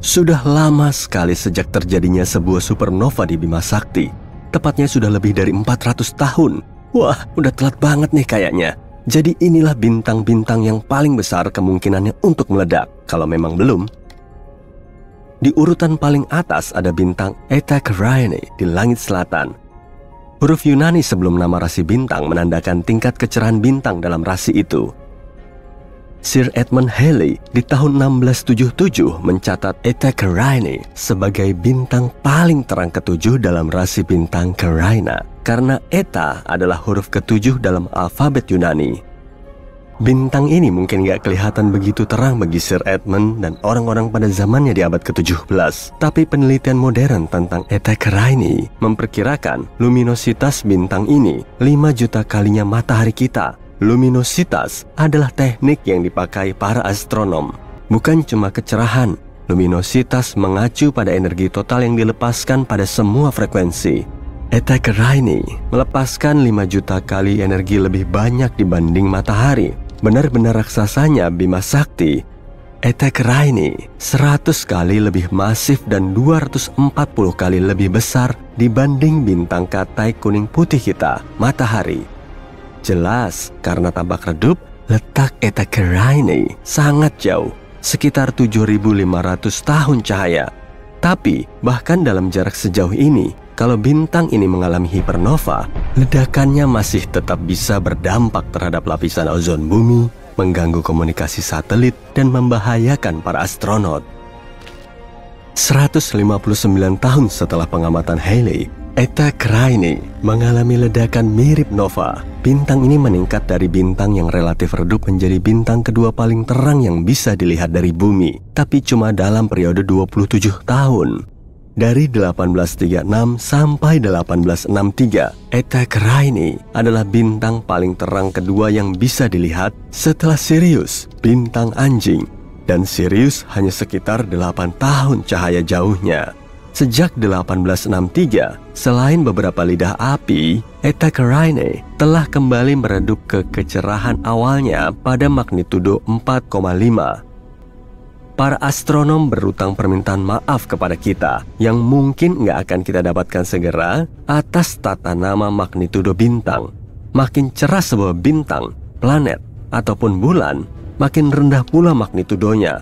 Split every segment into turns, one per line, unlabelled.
Sudah lama sekali sejak terjadinya sebuah supernova di Bima Sakti. Tepatnya sudah lebih dari 400 tahun. Wah, udah telat banget nih kayaknya. Jadi inilah bintang-bintang yang paling besar kemungkinannya untuk meledak, kalau memang belum. Di urutan paling atas ada bintang Eta Carinae di langit selatan. Huruf Yunani sebelum nama rasi bintang menandakan tingkat kecerahan bintang dalam rasi itu. Sir Edmund Halley di tahun 1677 mencatat Eta Carinae sebagai bintang paling terang ketujuh dalam rasi bintang Carina, karena Eta adalah huruf ketujuh dalam alfabet Yunani. Bintang ini mungkin gak kelihatan begitu terang bagi Sir Edmund dan orang-orang pada zamannya di abad ke-17. Tapi penelitian modern tentang Eta Carinae memperkirakan luminositas bintang ini 5 juta kalinya matahari kita. Luminositas adalah teknik yang dipakai para astronom. Bukan cuma kecerahan, luminositas mengacu pada energi total yang dilepaskan pada semua frekuensi. Eta Carinae melepaskan 5 juta kali energi lebih banyak dibanding matahari. Benar-benar raksasanya Bima Sakti. Eta Carinae 100 kali lebih masif dan 240 kali lebih besar dibanding bintang katai kuning putih kita, matahari. Jelas, karena tampak redup, letak Eta Carinae sangat jauh, sekitar 7.500 tahun cahaya. Tapi, bahkan dalam jarak sejauh ini, kalau bintang ini mengalami hipernova, ledakannya masih tetap bisa berdampak terhadap lapisan ozon bumi, mengganggu komunikasi satelit, dan membahayakan para astronot. 159 tahun setelah pengamatan Halley, Eta Carinae mengalami ledakan mirip nova. Bintang ini meningkat dari bintang yang relatif redup menjadi bintang kedua paling terang yang bisa dilihat dari bumi, tapi cuma dalam periode 27 tahun. Dari 1836 sampai 1863, Eta Carinae adalah bintang paling terang kedua yang bisa dilihat setelah Sirius, bintang anjing. Dan Sirius hanya sekitar 8 tahun cahaya jauhnya. Sejak 1863, selain beberapa lidah api, Eta Carinae telah kembali meredup ke kecerahan awalnya pada magnitudo 4,5. Para astronom berutang permintaan maaf kepada kita yang mungkin nggak akan kita dapatkan segera atas tata nama magnitudo bintang. Makin cerah sebuah bintang, planet, ataupun bulan, makin rendah pula magnitudonya.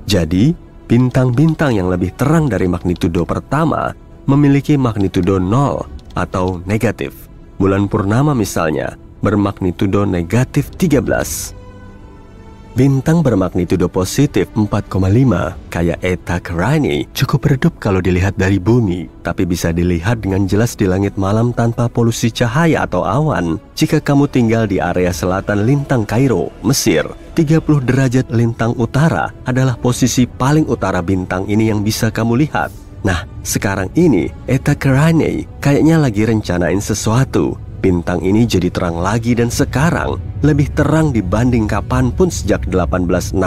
Jadi, bintang-bintang yang lebih terang dari magnitudo pertama memiliki magnitudo 0 atau negatif. Bulan purnama misalnya bermagnitudo negatif 13. Bintang bermagnitudo positif 4,5 kayak Eta Carinae cukup redup kalau dilihat dari bumi, tapi bisa dilihat dengan jelas di langit malam tanpa polusi cahaya atau awan. Jika kamu tinggal di area selatan lintang Kairo, Mesir, 30 derajat lintang utara adalah posisi paling utara bintang ini yang bisa kamu lihat. Nah, sekarang ini Eta Carinae kayaknya lagi rencanain sesuatu. Bintang ini jadi terang lagi dan sekarang lebih terang dibanding kapanpun sejak 1864.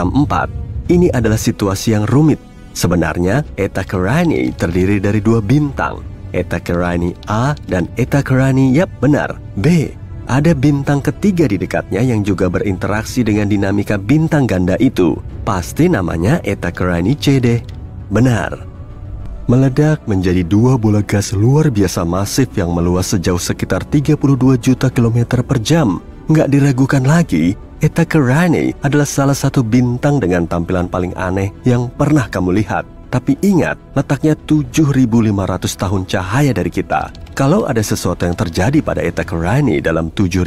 Ini adalah situasi yang rumit. Sebenarnya, Eta Carinae terdiri dari 2 bintang, Eta Carinae A dan Eta Carinae, yap benar, B. Ada bintang ketiga di dekatnya yang juga berinteraksi dengan dinamika bintang ganda itu. Pasti namanya Eta Carinae C deh. Benar. Meledak menjadi 2 bola gas luar biasa masif yang meluas sejauh sekitar 32 juta kilometer per jam. Nggak diragukan lagi, Eta Carinae adalah salah satu bintang dengan tampilan paling aneh yang pernah kamu lihat. Tapi ingat, letaknya 7.500 tahun cahaya dari kita. Kalau ada sesuatu yang terjadi pada Eta Carinae dalam 7.500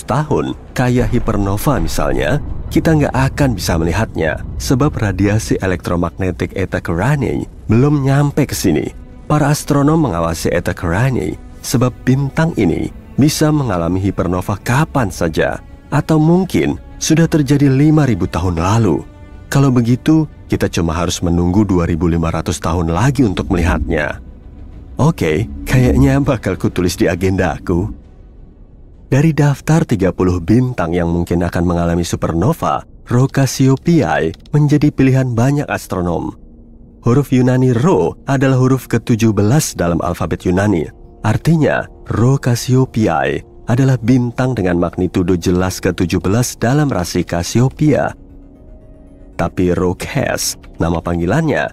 tahun, kayak hipernova misalnya, kita nggak akan bisa melihatnya. Sebab radiasi elektromagnetik Eta Carinae belum nyampe ke sini. Para astronom mengawasi Eta Carinae sebab bintang ini bisa mengalami hipernova kapan saja. Atau mungkin sudah terjadi 5.000 tahun lalu. Kalau begitu, kita cuma harus menunggu 2.500 tahun lagi untuk melihatnya. Oke, kayaknya bakal kutulis di agenda aku. Dari daftar 30 bintang yang mungkin akan mengalami supernova, Rho Cassiopeiae menjadi pilihan banyak astronom. Huruf Yunani Rho adalah huruf ke-17 dalam alfabet Yunani. Artinya, Rho Cassiopeiae adalah bintang dengan magnitudo jelas ke-17 dalam rasi Cassiopeia. Tapi Rho Cass, nama panggilannya,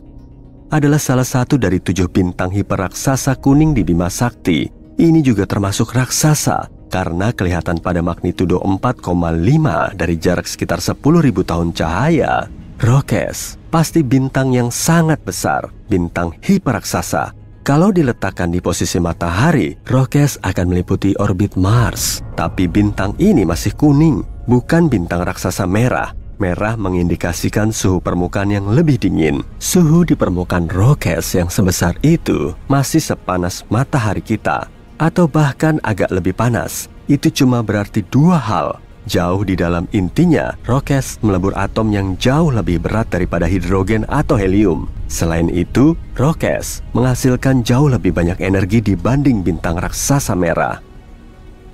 adalah salah satu dari 7 bintang hiperraksasa kuning di Bima Sakti. Ini juga termasuk raksasa karena kelihatan pada magnitudo 4,5 dari jarak sekitar 10.000 tahun cahaya. Rokes pasti bintang yang sangat besar, bintang hiperraksasa. Kalau diletakkan di posisi matahari, Rokes akan meliputi orbit Mars. Tapi bintang ini masih kuning, bukan bintang raksasa merah. Merah mengindikasikan suhu permukaan yang lebih dingin. Suhu di permukaan Rokes yang sebesar itu masih sepanas matahari kita, atau bahkan agak lebih panas. Itu cuma berarti 2 hal. Jauh di dalam intinya, Rokes melebur atom yang jauh lebih berat daripada hidrogen atau helium. Selain itu, Rokes menghasilkan jauh lebih banyak energi dibanding bintang raksasa merah.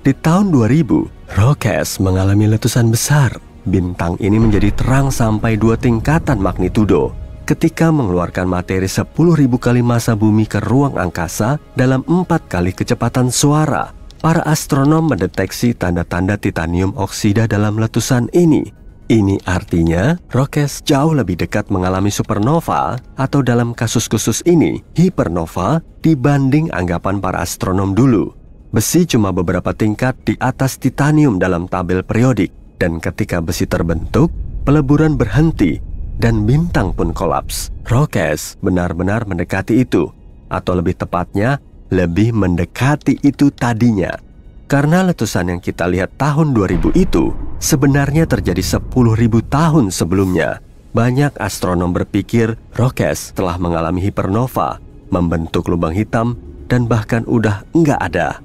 Di tahun 2000, Rokes mengalami letusan besar. Bintang ini menjadi terang sampai 2 tingkatan magnitudo ketika mengeluarkan materi 10.000 kali massa bumi ke ruang angkasa dalam 4 kali kecepatan suara. Para astronom mendeteksi tanda-tanda titanium oksida dalam letusan ini. Ini artinya Rokes jauh lebih dekat mengalami supernova atau dalam kasus khusus ini hipernova dibanding anggapan para astronom dulu. Besi cuma beberapa tingkat di atas titanium dalam tabel periodik. Dan ketika besi terbentuk, peleburan berhenti dan bintang pun kolaps. Rokes benar-benar mendekati itu, atau lebih tepatnya, lebih mendekati itu tadinya. Karena letusan yang kita lihat tahun 2000 itu sebenarnya terjadi 10.000 tahun sebelumnya. Banyak astronom berpikir Rokes telah mengalami hipernova, membentuk lubang hitam, dan bahkan udah nggak ada.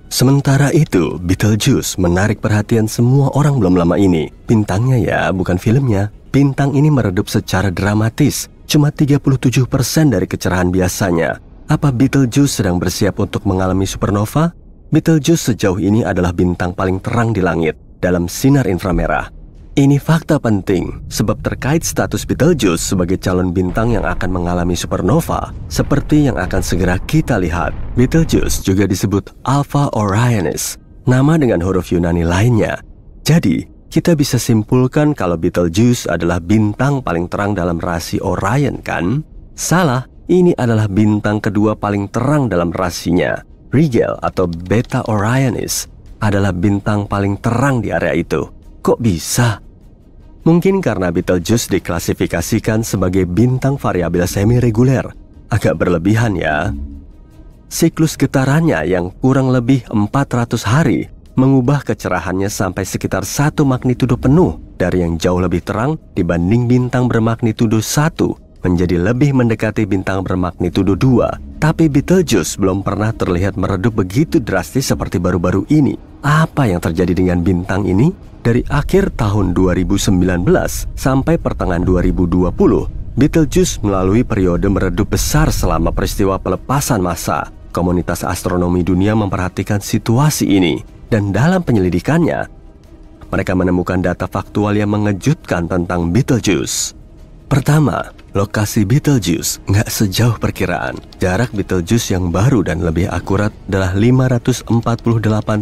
Sementara itu, Betelgeuse menarik perhatian semua orang belum lama ini. Bintangnya ya, bukan filmnya. Bintang ini meredup secara dramatis, cuma 37% dari kecerahan biasanya. Apa Betelgeuse sedang bersiap untuk mengalami supernova? Betelgeuse sejauh ini adalah bintang paling terang di langit dalam sinar inframerah. Ini fakta penting, sebab terkait status Betelgeuse sebagai calon bintang yang akan mengalami supernova, seperti yang akan segera kita lihat. Betelgeuse juga disebut Alpha Orionis, nama dengan huruf Yunani lainnya. Jadi, kita bisa simpulkan kalau Betelgeuse adalah bintang paling terang dalam rasi Orion, kan? Salah, ini adalah bintang kedua paling terang dalam rasinya. Rigel atau Beta Orionis adalah bintang paling terang di area itu. Kok bisa? Mungkin karena Betelgeuse diklasifikasikan sebagai bintang variabel semi-reguler. Agak berlebihan ya. Siklus getarannya yang kurang lebih 400 hari mengubah kecerahannya sampai sekitar 1 magnitudo penuh dari yang jauh lebih terang dibanding bintang bermagnitudo 1 menjadi lebih mendekati bintang bermagnitudo 2. Tapi Betelgeuse belum pernah terlihat meredup begitu drastis seperti baru-baru ini. Apa yang terjadi dengan bintang ini? Dari akhir tahun 2019 sampai pertengahan 2020, Betelgeuse melalui periode meredup besar selama peristiwa pelepasan massa. Komunitas astronomi dunia memperhatikan situasi ini, dan dalam penyelidikannya, mereka menemukan data faktual yang mengejutkan tentang Betelgeuse. Pertama, lokasi Betelgeuse nggak sejauh perkiraan. Jarak Betelgeuse yang baru dan lebih akurat adalah 548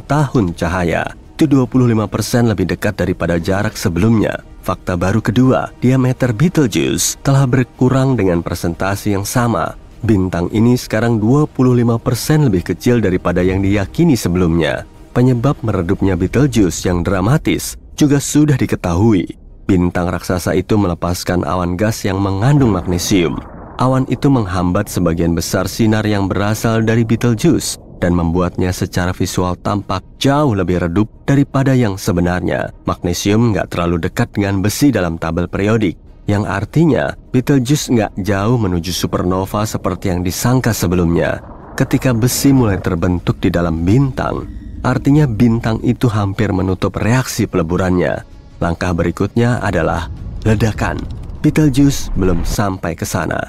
tahun cahaya. Itu 25% lebih dekat daripada jarak sebelumnya. Fakta baru kedua, diameter Betelgeuse telah berkurang dengan persentase yang sama. Bintang ini sekarang 25% lebih kecil daripada yang diyakini sebelumnya. Penyebab meredupnya Betelgeuse yang dramatis juga sudah diketahui. Bintang raksasa itu melepaskan awan gas yang mengandung magnesium. Awan itu menghambat sebagian besar sinar yang berasal dari Betelgeuse dan membuatnya secara visual tampak jauh lebih redup daripada yang sebenarnya. Magnesium nggak terlalu dekat dengan besi dalam tabel periodik, yang artinya Betelgeuse nggak jauh menuju supernova seperti yang disangka sebelumnya. Ketika besi mulai terbentuk di dalam bintang, artinya bintang itu hampir menutup reaksi peleburannya. Langkah berikutnya adalah ledakan. Betelgeuse belum sampai ke sana.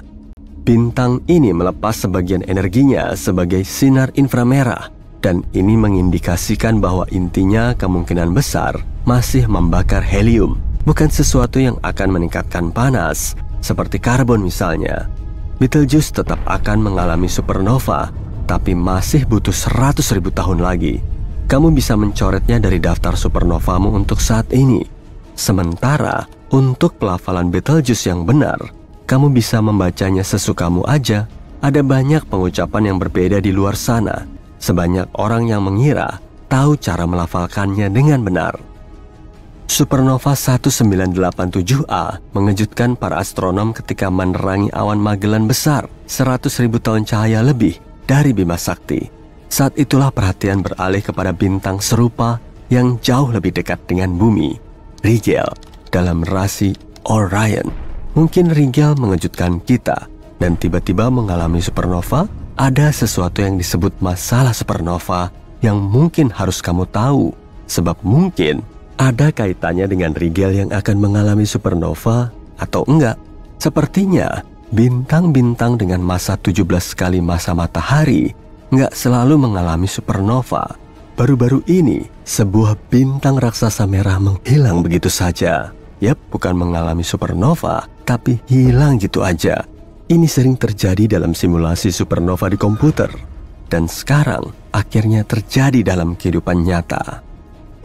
Bintang ini melepas sebagian energinya sebagai sinar inframerah, dan ini mengindikasikan bahwa intinya kemungkinan besar masih membakar helium, bukan sesuatu yang akan meningkatkan panas, seperti karbon misalnya. Betelgeuse tetap akan mengalami supernova, tapi masih butuh 100.000 tahun lagi. Kamu bisa mencoretnya dari daftar supernovamu untuk saat ini. Sementara, untuk pelafalan Betelgeuse yang benar, Kamu bisa membacanya sesukamu aja. Ada banyak pengucapan yang berbeda di luar sana. Sebanyak orang yang mengira tahu cara melafalkannya dengan benar. Supernova 1987A mengejutkan para astronom ketika menerangi awan Magellan besar 100.000 tahun cahaya lebih dari Bima Sakti. Saat itulah perhatian beralih kepada bintang serupa yang jauh lebih dekat dengan bumi, Rigel, dalam rasi Orion. Mungkin Rigel mengejutkan kita dan tiba-tiba mengalami supernova. Ada sesuatu yang disebut masalah supernova yang mungkin harus kamu tahu, sebab mungkin ada kaitannya dengan Rigel yang akan mengalami supernova atau enggak. Sepertinya bintang-bintang dengan massa 17 kali massa matahari enggak selalu mengalami supernova. Baru-baru ini sebuah bintang raksasa merah menghilang begitu saja. Yap, bukan mengalami supernova, tapi hilang gitu aja. Ini sering terjadi dalam simulasi supernova di komputer. Dan sekarang akhirnya terjadi dalam kehidupan nyata.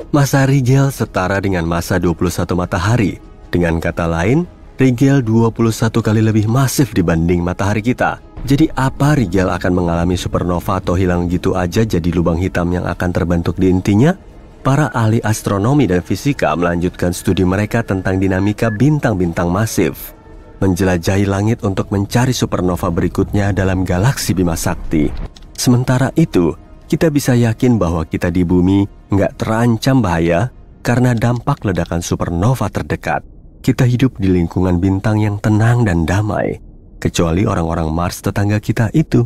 Massa Rigel setara dengan massa 21 matahari. Dengan kata lain, Rigel 21 kali lebih masif dibanding matahari kita. Jadi apa Rigel akan mengalami supernova atau hilang gitu aja jadi lubang hitam yang akan terbentuk di intinya? Para ahli astronomi dan fisika melanjutkan studi mereka tentang dinamika bintang-bintang masif, menjelajahi langit untuk mencari supernova berikutnya dalam galaksi Bima Sakti. Sementara itu, kita bisa yakin bahwa kita di bumi nggak terancam bahaya karena dampak ledakan supernova terdekat. Kita hidup di lingkungan bintang yang tenang dan damai, kecuali orang-orang Mars tetangga kita itu.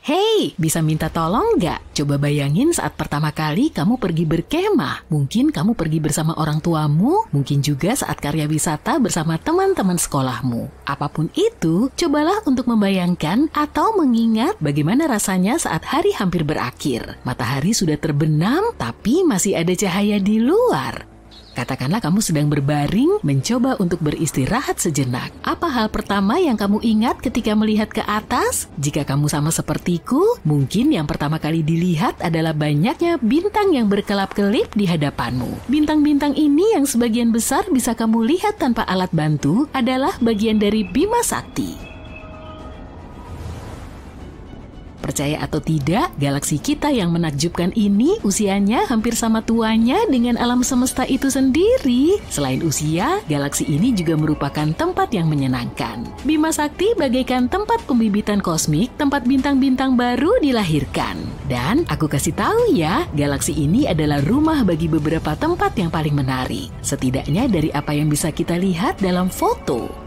Hei, bisa minta tolong nggak? Coba bayangin saat pertama kali kamu pergi berkemah. Mungkin kamu pergi bersama orang tuamu, mungkin juga saat karya wisata bersama teman-teman sekolahmu. Apapun itu, cobalah untuk membayangkan atau mengingat bagaimana rasanya saat hari hampir berakhir. Matahari sudah terbenam, tapi masih ada cahaya di luar. Katakanlah kamu sedang berbaring, mencoba untuk beristirahat sejenak. Apa hal pertama yang kamu ingat ketika melihat ke atas? Jika kamu sama sepertiku, mungkin yang pertama kali dilihat adalah banyaknya bintang yang berkelap-kelip di hadapanmu. Bintang-bintang ini yang sebagian besar bisa kamu lihat tanpa alat bantu adalah bagian dari Bima Sakti. Percaya atau tidak, galaksi kita yang menakjubkan ini usianya hampir sama tuanya dengan alam semesta itu sendiri. Selain usia, galaksi ini juga merupakan tempat yang menyenangkan. Bima Sakti bagaikan tempat pembibitan kosmik, tempat bintang-bintang baru dilahirkan. Dan aku kasih tahu ya, galaksi ini adalah rumah bagi beberapa tempat yang paling menarik. Setidaknya dari apa yang bisa kita lihat dalam foto.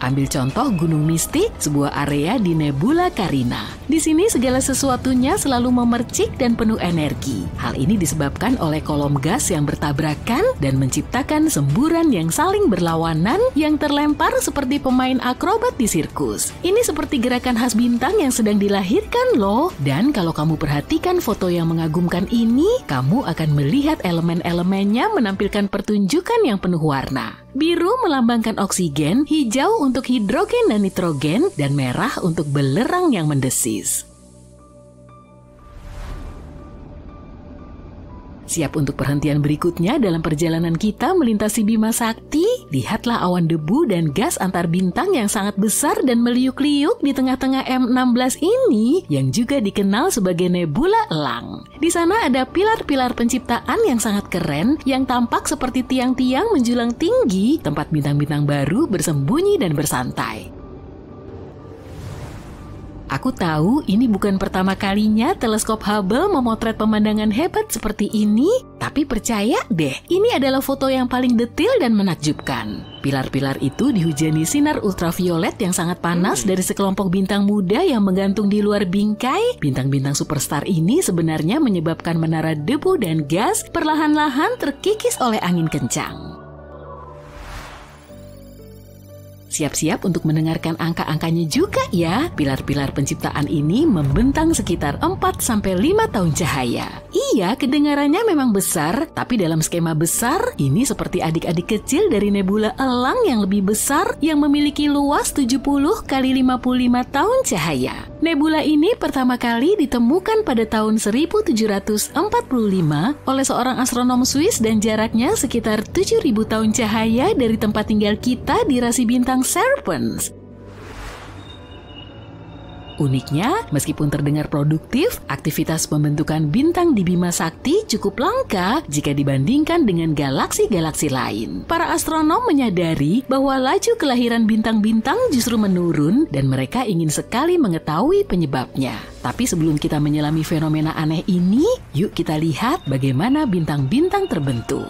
Ambil contoh Gunung Mistik, sebuah area di Nebula Carina. Di sini segala sesuatunya selalu memercik dan penuh energi. Hal ini disebabkan oleh kolom gas yang bertabrakan dan menciptakan semburan yang saling berlawanan yang terlempar seperti pemain akrobat di sirkus. Ini seperti gerakan khas bintang yang sedang dilahirkan loh. Dan kalau kamu perhatikan foto yang mengagumkan ini, kamu akan melihat elemen-elemennya menampilkan pertunjukan yang penuh warna. Biru melambangkan oksigen, hijau untuk hidrogen dan nitrogen, dan merah untuk belerang yang mendesis. Siap untuk perhentian berikutnya dalam perjalanan kita melintasi Bima Sakti? Lihatlah awan debu dan gas antar bintang yang sangat besar dan meliuk-liuk di tengah-tengah M16 ini, yang juga dikenal sebagai nebula elang. Di sana ada pilar-pilar penciptaan yang sangat keren, yang tampak seperti tiang-tiang menjulang tinggi, tempat bintang-bintang baru bersembunyi dan bersantai. Aku tahu ini bukan pertama kalinya teleskop Hubble memotret pemandangan hebat seperti ini, tapi percaya deh, ini adalah foto yang paling detail dan menakjubkan. Pilar-pilar itu dihujani sinar ultraviolet yang sangat panas dari sekelompok bintang muda yang menggantung di luar bingkai. Bintang-bintang superstar ini sebenarnya menyebabkan menara debu dan gas perlahan-lahan terkikis oleh angin kencang. Siap-siap untuk mendengarkan angka-angkanya juga ya. Pilar-pilar penciptaan ini membentang sekitar 4-5 tahun cahaya. Iya, kedengarannya memang besar, tapi dalam skema besar, ini seperti adik-adik kecil dari nebula elang yang lebih besar yang memiliki luas 70 kali 55 tahun cahaya. Nebula ini pertama kali ditemukan pada tahun 1745 oleh seorang astronom Swiss dan jaraknya sekitar 7.000 tahun cahaya dari tempat tinggal kita di rasi bintang Serpens. Uniknya, meskipun terdengar produktif, aktivitas pembentukan bintang di Bima Sakti cukup langka jika dibandingkan dengan galaksi-galaksi lain. Para astronom menyadari bahwa laju kelahiran bintang-bintang justru menurun dan mereka ingin sekali mengetahui penyebabnya. Tapi sebelum kita menyelami fenomena aneh ini, yuk kita lihat bagaimana bintang-bintang terbentuk.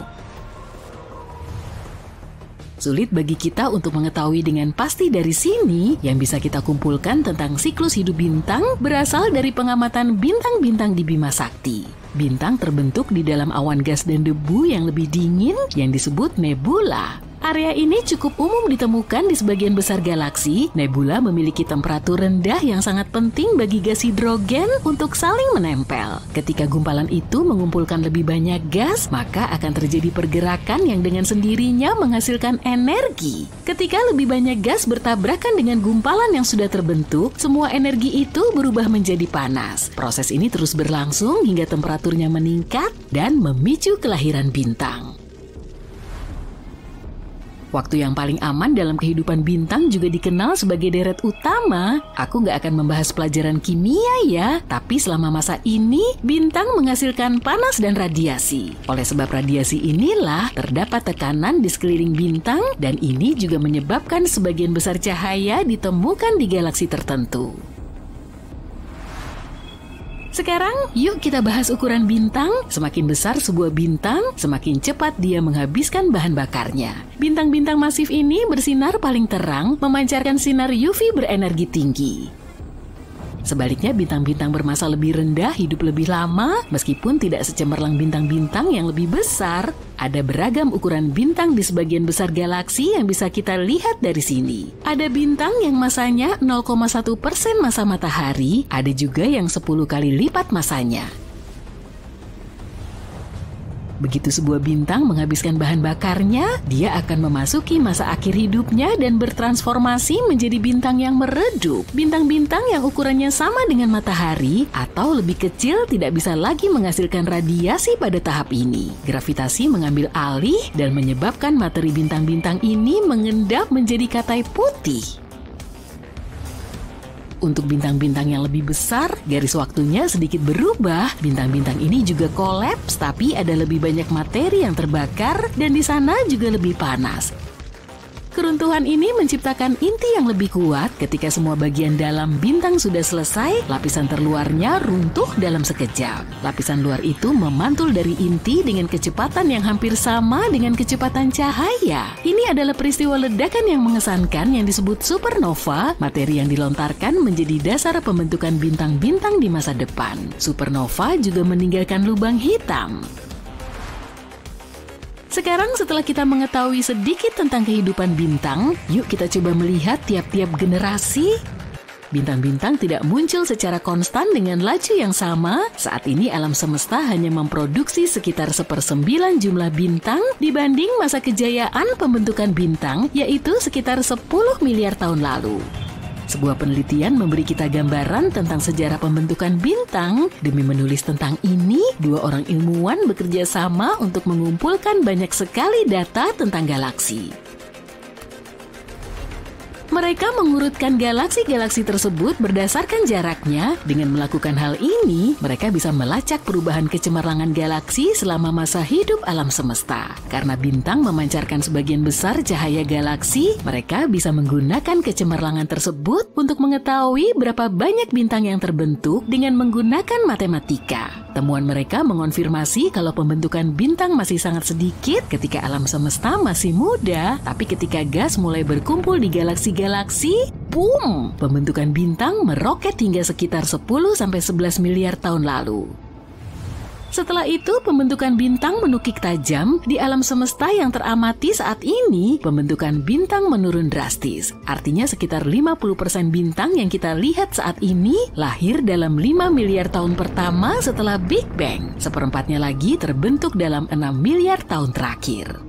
Sulit bagi kita untuk mengetahui dengan pasti dari sini. Yang bisa kita kumpulkan tentang siklus hidup bintang berasal dari pengamatan bintang-bintang di Bima Sakti. Bintang terbentuk di dalam awan gas dan debu yang lebih dingin yang disebut nebula. Area ini cukup umum ditemukan di sebagian besar galaksi. Nebula memiliki temperatur rendah yang sangat penting bagi gas hidrogen untuk saling menempel. Ketika gumpalan itu mengumpulkan lebih banyak gas, maka akan terjadi pergerakan yang dengan sendirinya menghasilkan energi. Ketika lebih banyak gas bertabrakan dengan gumpalan yang sudah terbentuk, semua energi itu berubah menjadi panas. Proses ini terus berlangsung hingga temperaturnya meningkat dan memicu kelahiran bintang. Waktu yang paling aman dalam kehidupan bintang juga dikenal sebagai deret utama. Aku nggak akan membahas pelajaran kimia ya, tapi selama masa ini, bintang menghasilkan panas dan radiasi. Oleh sebab radiasi inilah, terdapat tekanan di sekeliling bintang, dan ini juga menyebabkan sebagian besar cahaya ditemukan di galaksi tertentu. Sekarang, yuk kita bahas ukuran bintang. Semakin besar sebuah bintang, semakin cepat dia menghabiskan bahan bakarnya. Bintang-bintang masif ini bersinar paling terang, memancarkan sinar UV berenergi tinggi. Sebaliknya, bintang-bintang bermassa lebih rendah hidup lebih lama, meskipun tidak secemerlang bintang-bintang yang lebih besar. Ada beragam ukuran bintang di sebagian besar galaksi yang bisa kita lihat dari sini. Ada bintang yang masanya 0,1% massa matahari, ada juga yang 10 kali lipat massanya. Begitu sebuah bintang menghabiskan bahan bakarnya, dia akan memasuki masa akhir hidupnya dan bertransformasi menjadi bintang yang meredup. Bintang-bintang yang ukurannya sama dengan matahari atau lebih kecil tidak bisa lagi menghasilkan radiasi pada tahap ini. Gravitasi mengambil alih dan menyebabkan materi bintang-bintang ini mengendap menjadi katai putih. Untuk bintang-bintang yang lebih besar, garis waktunya sedikit berubah. Bintang-bintang ini juga kolaps, tapi ada lebih banyak materi yang terbakar dan di sana juga lebih panas. Keruntuhan ini menciptakan inti yang lebih kuat. Ketika semua bagian dalam bintang sudah selesai, lapisan terluarnya runtuh dalam sekejap. Lapisan luar itu memantul dari inti dengan kecepatan yang hampir sama dengan kecepatan cahaya. Ini adalah peristiwa ledakan yang mengesankan yang disebut supernova, materi yang dilontarkan menjadi dasar pembentukan bintang-bintang di masa depan. Supernova juga meninggalkan lubang hitam. Sekarang setelah kita mengetahui sedikit tentang kehidupan bintang, yuk kita coba melihat tiap-tiap generasi. Bintang-bintang tidak muncul secara konstan dengan laju yang sama. Saat ini alam semesta hanya memproduksi sekitar 1/9 jumlah bintang dibanding masa kejayaan pembentukan bintang, yaitu sekitar 10 miliar tahun lalu. Sebuah penelitian memberi kita gambaran tentang sejarah pembentukan bintang. Demi menulis tentang ini, 2 orang ilmuwan bekerja sama untuk mengumpulkan banyak sekali data tentang galaksi. Mereka mengurutkan galaksi-galaksi tersebut berdasarkan jaraknya. Dengan melakukan hal ini, mereka bisa melacak perubahan kecemerlangan galaksi selama masa hidup alam semesta. Karena bintang memancarkan sebagian besar cahaya galaksi, mereka bisa menggunakan kecemerlangan tersebut untuk mengetahui berapa banyak bintang yang terbentuk dengan menggunakan matematika. Temuan mereka mengonfirmasi kalau pembentukan bintang masih sangat sedikit ketika alam semesta masih muda, tapi ketika gas mulai berkumpul di galaksi-galaksi, boom! Pembentukan bintang meroket hingga sekitar 10-11 miliar tahun lalu. Setelah itu, pembentukan bintang menukik tajam. Di alam semesta yang teramati saat ini, pembentukan bintang menurun drastis. Artinya sekitar 50% bintang yang kita lihat saat ini lahir dalam 5 miliar tahun pertama setelah Big Bang. Seperempatnya lagi terbentuk dalam 6 miliar tahun terakhir.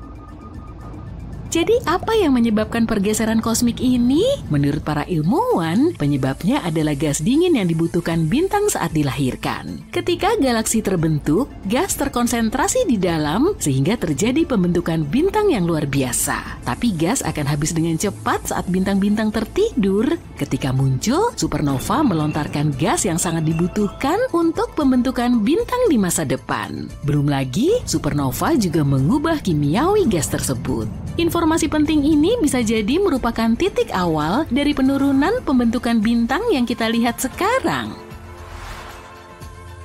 Jadi apa yang menyebabkan pergeseran kosmik ini? Menurut para ilmuwan, penyebabnya adalah gas dingin yang dibutuhkan bintang saat dilahirkan. Ketika galaksi terbentuk, gas terkonsentrasi di dalam sehingga terjadi pembentukan bintang yang luar biasa. Tapi gas akan habis dengan cepat saat bintang-bintang tertidur. Ketika muncul, supernova melontarkan gas yang sangat dibutuhkan untuk pembentukan bintang di masa depan. Belum lagi, supernova juga mengubah kimiawi gas tersebut. Informasi penting ini bisa jadi merupakan titik awal dari penurunan pembentukan bintang yang kita lihat sekarang.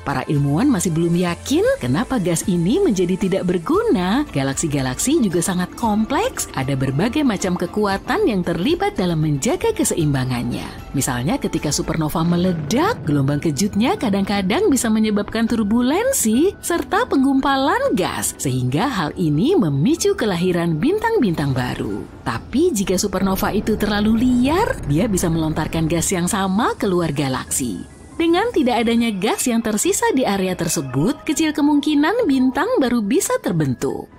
Para ilmuwan masih belum yakin kenapa gas ini menjadi tidak berguna. Galaksi-galaksi juga sangat kompleks, ada berbagai macam kekuatan yang terlibat dalam menjaga keseimbangannya. Misalnya ketika supernova meledak, gelombang kejutnya kadang-kadang bisa menyebabkan turbulensi serta penggumpalan gas, sehingga hal ini memicu kelahiran bintang-bintang baru. Tapi jika supernova itu terlalu liar, dia bisa melontarkan gas yang sama keluar galaksi. Dengan tidak adanya gas yang tersisa di area tersebut, kecil kemungkinan bintang baru bisa terbentuk.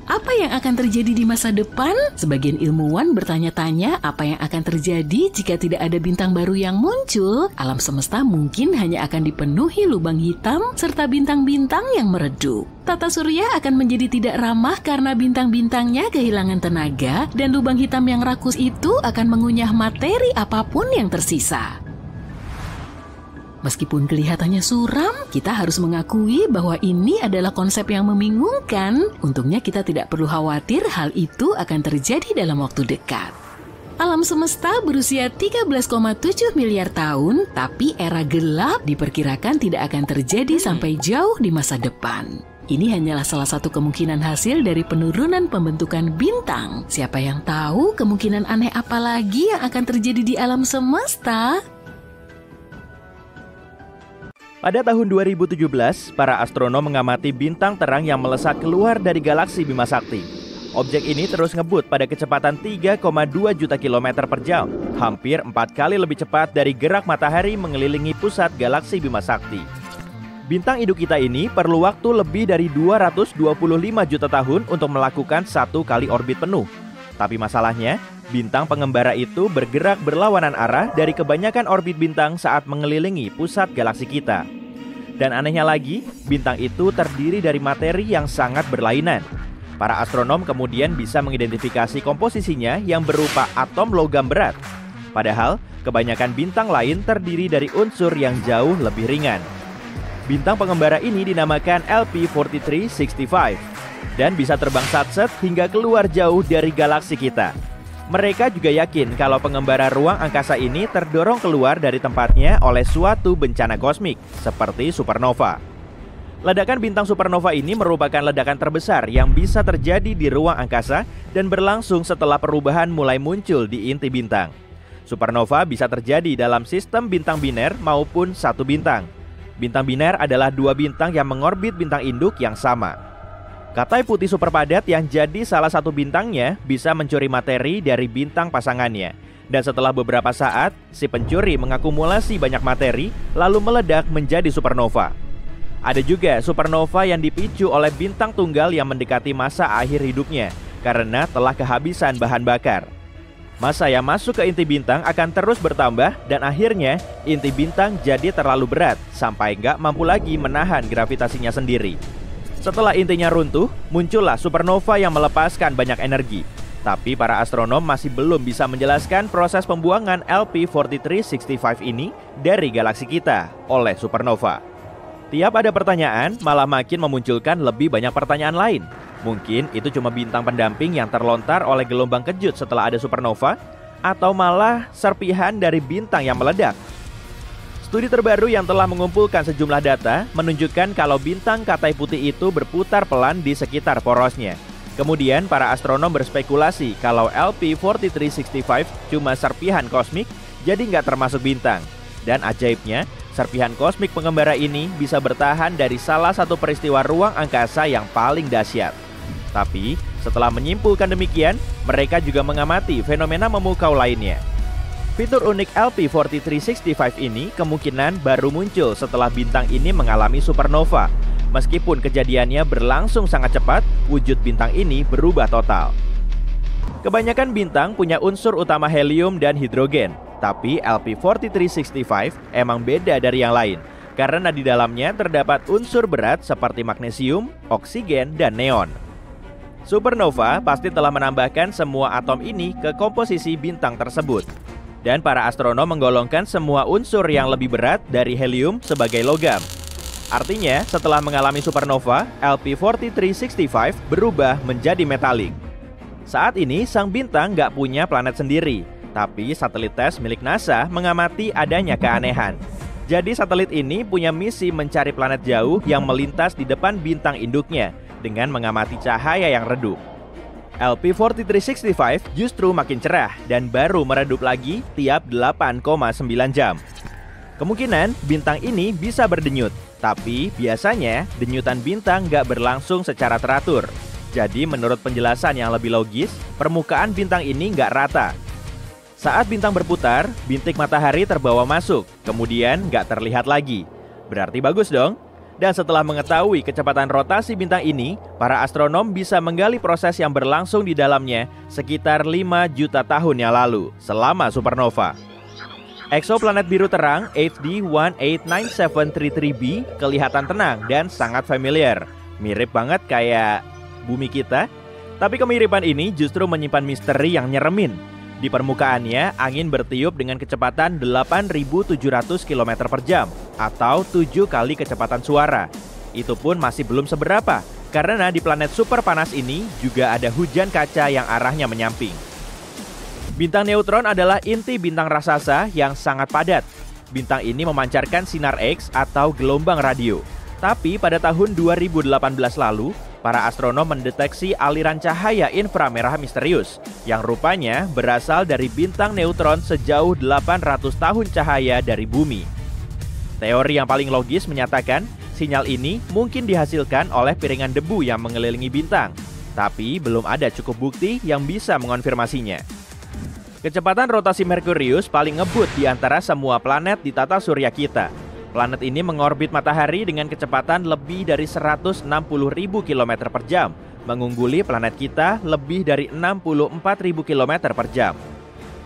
Apa yang akan terjadi di masa depan? Sebagian ilmuwan bertanya-tanya apa yang akan terjadi jika tidak ada bintang baru yang muncul. Alam semesta mungkin hanya akan dipenuhi lubang hitam serta bintang-bintang yang meredup. Tata surya akan menjadi tidak ramah karena bintang-bintangnya kehilangan tenaga dan lubang hitam yang rakus itu akan mengunyah materi apapun yang tersisa. Meskipun kelihatannya suram, kita harus mengakui bahwa ini adalah konsep yang membingungkan. Untungnya kita tidak perlu khawatir hal itu akan terjadi dalam waktu dekat. Alam semesta berusia 13,7 miliar tahun, tapi era gelap diperkirakan tidak akan terjadi sampai jauh di masa depan. Ini hanyalah salah satu kemungkinan hasil dari penurunan pembentukan bintang. Siapa yang tahu kemungkinan aneh apa lagi yang akan terjadi di alam semesta?
Pada tahun 2017, para astronom mengamati bintang terang yang melesat keluar dari galaksi Bima Sakti. Objek ini terus ngebut pada kecepatan 3,2 juta kilometer per jam, hampir 4 kali lebih cepat dari gerak matahari mengelilingi pusat galaksi Bima Sakti. Bintang induk kita ini perlu waktu lebih dari 225 juta tahun untuk melakukan satu kali orbit penuh. Tapi masalahnya, bintang pengembara itu bergerak berlawanan arah dari kebanyakan orbit bintang saat mengelilingi pusat galaksi kita. Dan anehnya lagi, bintang itu terdiri dari materi yang sangat berlainan. Para astronom kemudian bisa mengidentifikasi komposisinya yang berupa atom logam berat. Padahal, kebanyakan bintang lain terdiri dari unsur yang jauh lebih ringan. Bintang pengembara ini dinamakan LP4365 dan bisa terbang satset hingga keluar jauh dari galaksi kita. Mereka juga yakin kalau pengembara ruang angkasa ini terdorong keluar dari tempatnya oleh suatu bencana kosmik, seperti supernova. Ledakan bintang supernova ini merupakan ledakan terbesar yang bisa terjadi di ruang angkasa dan berlangsung setelah perubahan mulai muncul di inti bintang. Supernova bisa terjadi dalam sistem bintang biner maupun satu bintang. Bintang biner adalah dua bintang yang mengorbit bintang induk yang sama. Katai putih superpadat yang jadi salah satu bintangnya bisa mencuri materi dari bintang pasangannya. Dan setelah beberapa saat, si pencuri mengakumulasi banyak materi lalu meledak menjadi supernova. Ada juga supernova yang dipicu oleh bintang tunggal yang mendekati masa akhir hidupnya karena telah kehabisan bahan bakar. Massa yang masuk ke inti bintang akan terus bertambah dan akhirnya inti bintang jadi terlalu berat sampai nggak mampu lagi menahan gravitasinya sendiri. Setelah intinya runtuh, muncullah supernova yang melepaskan banyak energi. Tapi para astronom masih belum bisa menjelaskan proses pembuangan LP4365 ini dari galaksi kita oleh supernova. Tiap ada pertanyaan, malah makin memunculkan lebih banyak pertanyaan lain. Mungkin itu cuma bintang pendamping yang terlontar oleh gelombang kejut setelah ada supernova, atau malah serpihan dari bintang yang meledak. Studi terbaru yang telah mengumpulkan sejumlah data menunjukkan kalau bintang katai putih itu berputar pelan di sekitar porosnya. Kemudian para astronom berspekulasi kalau LP4365 cuma serpihan kosmik, jadi nggak termasuk bintang. Dan ajaibnya, serpihan kosmik pengembara ini bisa bertahan dari salah satu peristiwa ruang angkasa yang paling dahsyat. Tapi setelah menyimpulkan demikian, mereka juga mengamati fenomena memukau lainnya. Fitur unik LP4365 ini kemungkinan baru muncul setelah bintang ini mengalami supernova. Meskipun kejadiannya berlangsung sangat cepat, wujud bintang ini berubah total. Kebanyakan bintang punya unsur utama helium dan hidrogen, tapi LP4365 emang beda dari yang lain, karena di dalamnya terdapat unsur berat seperti magnesium, oksigen, dan neon. Supernova pasti telah menambahkan semua atom ini ke komposisi bintang tersebut. Dan para astronom menggolongkan semua unsur yang lebih berat dari helium sebagai logam. Artinya, setelah mengalami supernova, LP4365 berubah menjadi metalik. Saat ini, sang bintang nggak punya planet sendiri, tapi satelit tes milik NASA mengamati adanya keanehan. Jadi satelit ini punya misi mencari planet jauh yang melintas di depan bintang induknya dengan mengamati cahaya yang redup. LP4365 justru makin cerah dan baru meredup lagi tiap 8,9 jam. Kemungkinan bintang ini bisa berdenyut, tapi biasanya denyutan bintang nggak berlangsung secara teratur. Jadi menurut penjelasan yang lebih logis, permukaan bintang ini nggak rata. Saat bintang berputar, bintik matahari terbawa masuk, kemudian nggak terlihat lagi. Berarti bagus dong? Dan setelah mengetahui kecepatan rotasi bintang ini, para astronom bisa menggali proses yang berlangsung di dalamnya sekitar 5 juta tahun yang lalu, selama supernova. Eksoplanet biru terang HD 189733b kelihatan tenang dan sangat familiar. Mirip banget kayak bumi kita. Tapi kemiripan ini justru menyimpan misteri yang nyeremin. Di permukaannya, angin bertiup dengan kecepatan 8.700 km per jam atau 7 kali kecepatan suara. Itu pun masih belum seberapa, karena di planet super panas ini juga ada hujan kaca yang arahnya menyamping. Bintang neutron adalah inti bintang raksasa yang sangat padat. Bintang ini memancarkan sinar X atau gelombang radio. Tapi pada tahun 2018 lalu, para astronom mendeteksi aliran cahaya inframerah misterius yang rupanya berasal dari bintang neutron sejauh 800 tahun cahaya dari bumi. Teori yang paling logis menyatakan sinyal ini mungkin dihasilkan oleh piringan debu yang mengelilingi bintang, tapi belum ada cukup bukti yang bisa mengonfirmasinya. Kecepatan rotasi Merkurius paling ngebut di antara semua planet di tata surya kita. Planet ini mengorbit matahari dengan kecepatan lebih dari 160.000 km per jam, mengungguli planet kita lebih dari 64.000 km per jam.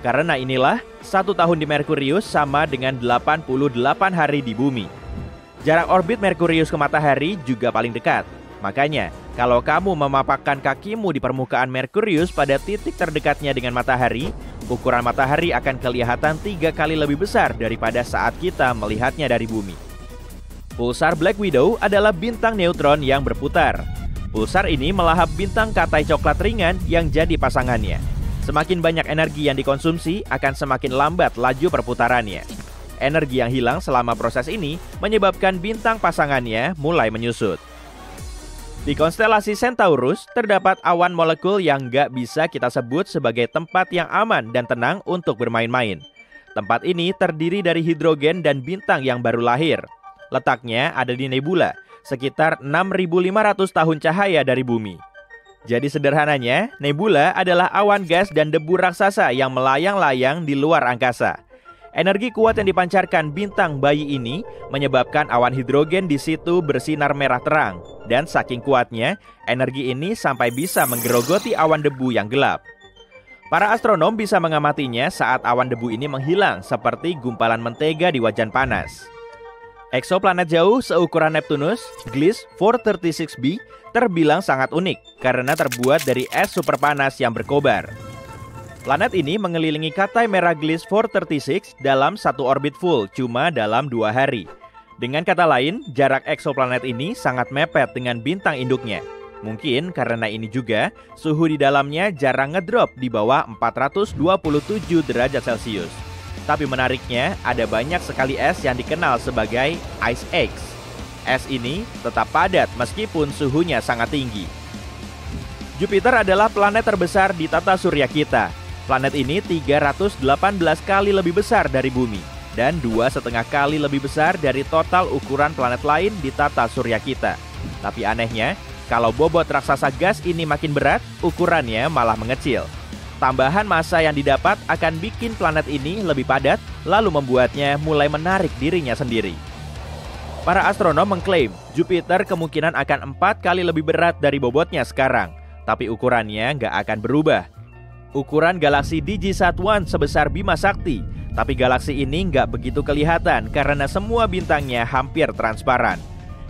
Karena inilah, 1 tahun di Merkurius sama dengan 88 hari di bumi. Jarak orbit Merkurius ke matahari juga paling dekat. Makanya, kalau kamu memapakkan kakimu di permukaan Merkurius pada titik terdekatnya dengan matahari, ukuran matahari akan kelihatan 3 kali lebih besar daripada saat kita melihatnya dari bumi. Pulsar Black Widow adalah bintang neutron yang berputar. Pulsar ini melahap bintang katai coklat ringan yang jadi pasangannya. Semakin banyak energi yang dikonsumsi, akan semakin lambat laju perputarannya. Energi yang hilang selama proses ini menyebabkan bintang pasangannya mulai menyusut. Di konstelasi Centaurus, terdapat awan molekul yang nggak bisa kita sebut sebagai tempat yang aman dan tenang untuk bermain-main. Tempat ini terdiri dari hidrogen dan bintang yang baru lahir. Letaknya ada di nebula, sekitar 6.500 tahun cahaya dari bumi. Jadi sederhananya, nebula adalah awan gas dan debu raksasa yang melayang-layang di luar angkasa. Energi kuat yang dipancarkan bintang bayi ini menyebabkan awan hidrogen di situ bersinar merah terang. Dan saking kuatnya, energi ini sampai bisa menggerogoti awan debu yang gelap. Para astronom bisa mengamatinya saat awan debu ini menghilang seperti gumpalan mentega di wajan panas. Eksoplanet jauh seukuran Neptunus, Gliese 436b, terbilang sangat unik karena terbuat dari es superpanas yang berkobar. Planet ini mengelilingi katai merah Gliese 436 dalam satu orbit full cuma dalam 2 hari. Dengan kata lain, jarak eksoplanet ini sangat mepet dengan bintang induknya. Mungkin karena ini juga, suhu di dalamnya jarang ngedrop di bawah 427 derajat Celcius. Tapi menariknya, ada banyak sekali es yang dikenal sebagai Ice X. Es ini tetap padat meskipun suhunya sangat tinggi. Jupiter adalah planet terbesar di tata surya kita. Planet ini 318 kali lebih besar dari bumi dan 2,5 kali lebih besar dari total ukuran planet lain di tata surya kita. Tapi anehnya, kalau bobot raksasa gas ini makin berat, ukurannya malah mengecil. Tambahan massa yang didapat akan bikin planet ini lebih padat, lalu membuatnya mulai menarik dirinya sendiri. Para astronom mengklaim Jupiter kemungkinan akan 4 kali lebih berat dari bobotnya sekarang, tapi ukurannya nggak akan berubah. Ukuran galaksi DG-SAT-1 sebesar Bima Sakti, tapi galaksi ini nggak begitu kelihatan karena semua bintangnya hampir transparan.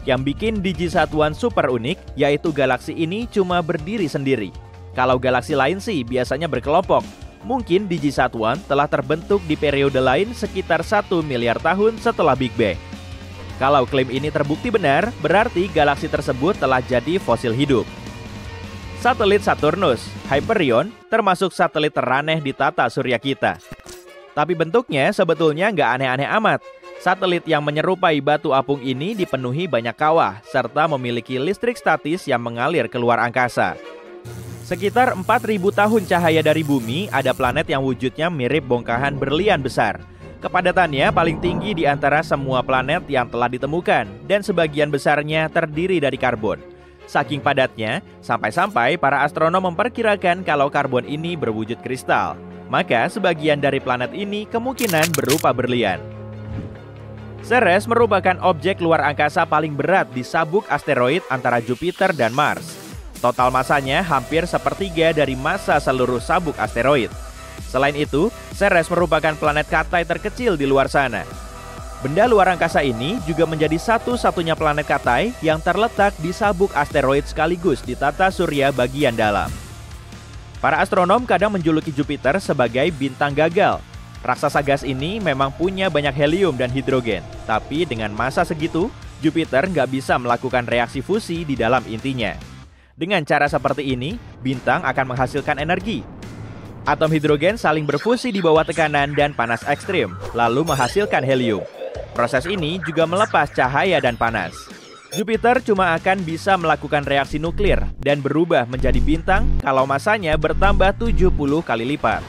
Yang bikin DG-SAT-1 super unik, yaitu galaksi ini cuma berdiri sendiri. Kalau galaksi lain sih biasanya berkelompok. Mungkin DG-SAT-1 telah terbentuk di periode lain sekitar 1 miliar tahun setelah Big Bang. Kalau klaim ini terbukti benar, berarti galaksi tersebut telah jadi fosil hidup. Satelit Saturnus, Hyperion, termasuk satelit teraneh di tata surya kita. Tapi bentuknya sebetulnya nggak aneh-aneh amat. Satelit yang menyerupai batu apung ini dipenuhi banyak kawah, serta memiliki listrik statis yang mengalir keluar angkasa. Sekitar 4.000 tahun cahaya dari bumi, ada planet yang wujudnya mirip bongkahan berlian besar. Kepadatannya paling tinggi di antara semua planet yang telah ditemukan, dan sebagian besarnya terdiri dari karbon. Saking padatnya, sampai-sampai para astronom memperkirakan kalau karbon ini berwujud kristal. Maka sebagian dari planet ini kemungkinan berupa berlian. Ceres merupakan objek luar angkasa paling berat di sabuk asteroid antara Jupiter dan Mars. Total masanya hampir sepertiga dari massa seluruh sabuk asteroid. Selain itu, Ceres merupakan planet Katai terkecil di luar sana. Benda luar angkasa ini juga menjadi satu-satunya planet Katai yang terletak di sabuk asteroid sekaligus di tata surya bagian dalam. Para astronom kadang menjuluki Jupiter sebagai bintang gagal. Raksasa gas ini memang punya banyak helium dan hidrogen, tapi dengan massa segitu, Jupiter nggak bisa melakukan reaksi fusi di dalam intinya. Dengan cara seperti ini, bintang akan menghasilkan energi. Atom hidrogen saling berfusi di bawah tekanan dan panas ekstrim, lalu menghasilkan helium. Proses ini juga melepas cahaya dan panas. Jupiter cuma akan bisa melakukan reaksi nuklir dan berubah menjadi bintang kalau massanya bertambah 70 kali lipat.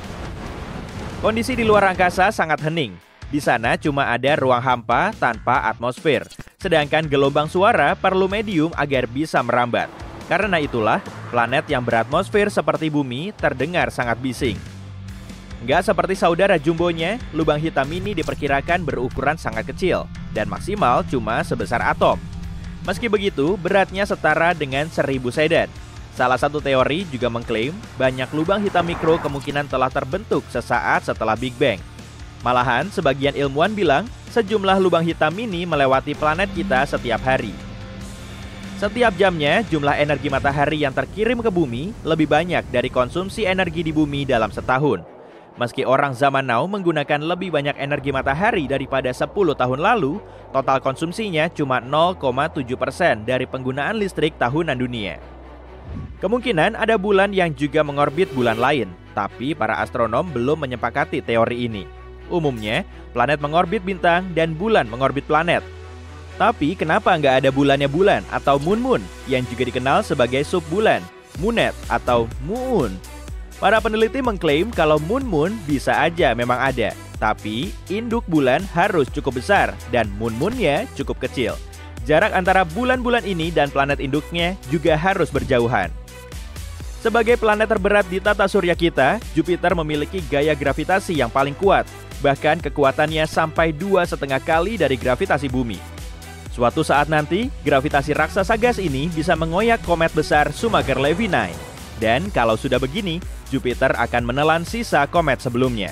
Kondisi di luar angkasa sangat hening. Di sana cuma ada ruang hampa tanpa atmosfer. Sedangkan gelombang suara perlu medium agar bisa merambat. Karena itulah, planet yang beratmosfer seperti bumi terdengar sangat bising. Nggak seperti saudara jumbonya, lubang hitam ini diperkirakan berukuran sangat kecil dan maksimal cuma sebesar atom. Meski begitu, beratnya setara dengan 1000 sedan. Salah satu teori juga mengklaim banyak lubang hitam mikro kemungkinan telah terbentuk sesaat setelah Big Bang. Malahan, sebagian ilmuwan bilang sejumlah lubang hitam ini melewati planet kita setiap hari. Setiap jamnya, jumlah energi matahari yang terkirim ke bumi lebih banyak dari konsumsi energi di bumi dalam setahun. Meski orang zaman now menggunakan lebih banyak energi matahari daripada 10 tahun lalu, total konsumsinya cuma 0,7% dari penggunaan listrik tahunan dunia. Kemungkinan ada bulan yang juga mengorbit bulan lain, tapi para astronom belum menyepakati teori ini. Umumnya, planet mengorbit bintang dan bulan mengorbit planet. Tapi kenapa nggak ada bulannya bulan atau moon yang juga dikenal sebagai subbulan, moonet atau moon? Para peneliti mengklaim kalau moon bisa aja memang ada, tapi induk bulan harus cukup besar dan moonnya cukup kecil. Jarak antara bulan-bulan ini dan planet induknya juga harus berjauhan. Sebagai planet terberat di tata surya kita, Jupiter memiliki gaya gravitasi yang paling kuat. Bahkan kekuatannya sampai 2,5 kali dari gravitasi bumi. Suatu saat nanti, gravitasi raksasa gas ini bisa mengoyak komet besar Shoemaker-Levy 9. Dan kalau sudah begini, Jupiter akan menelan sisa komet sebelumnya.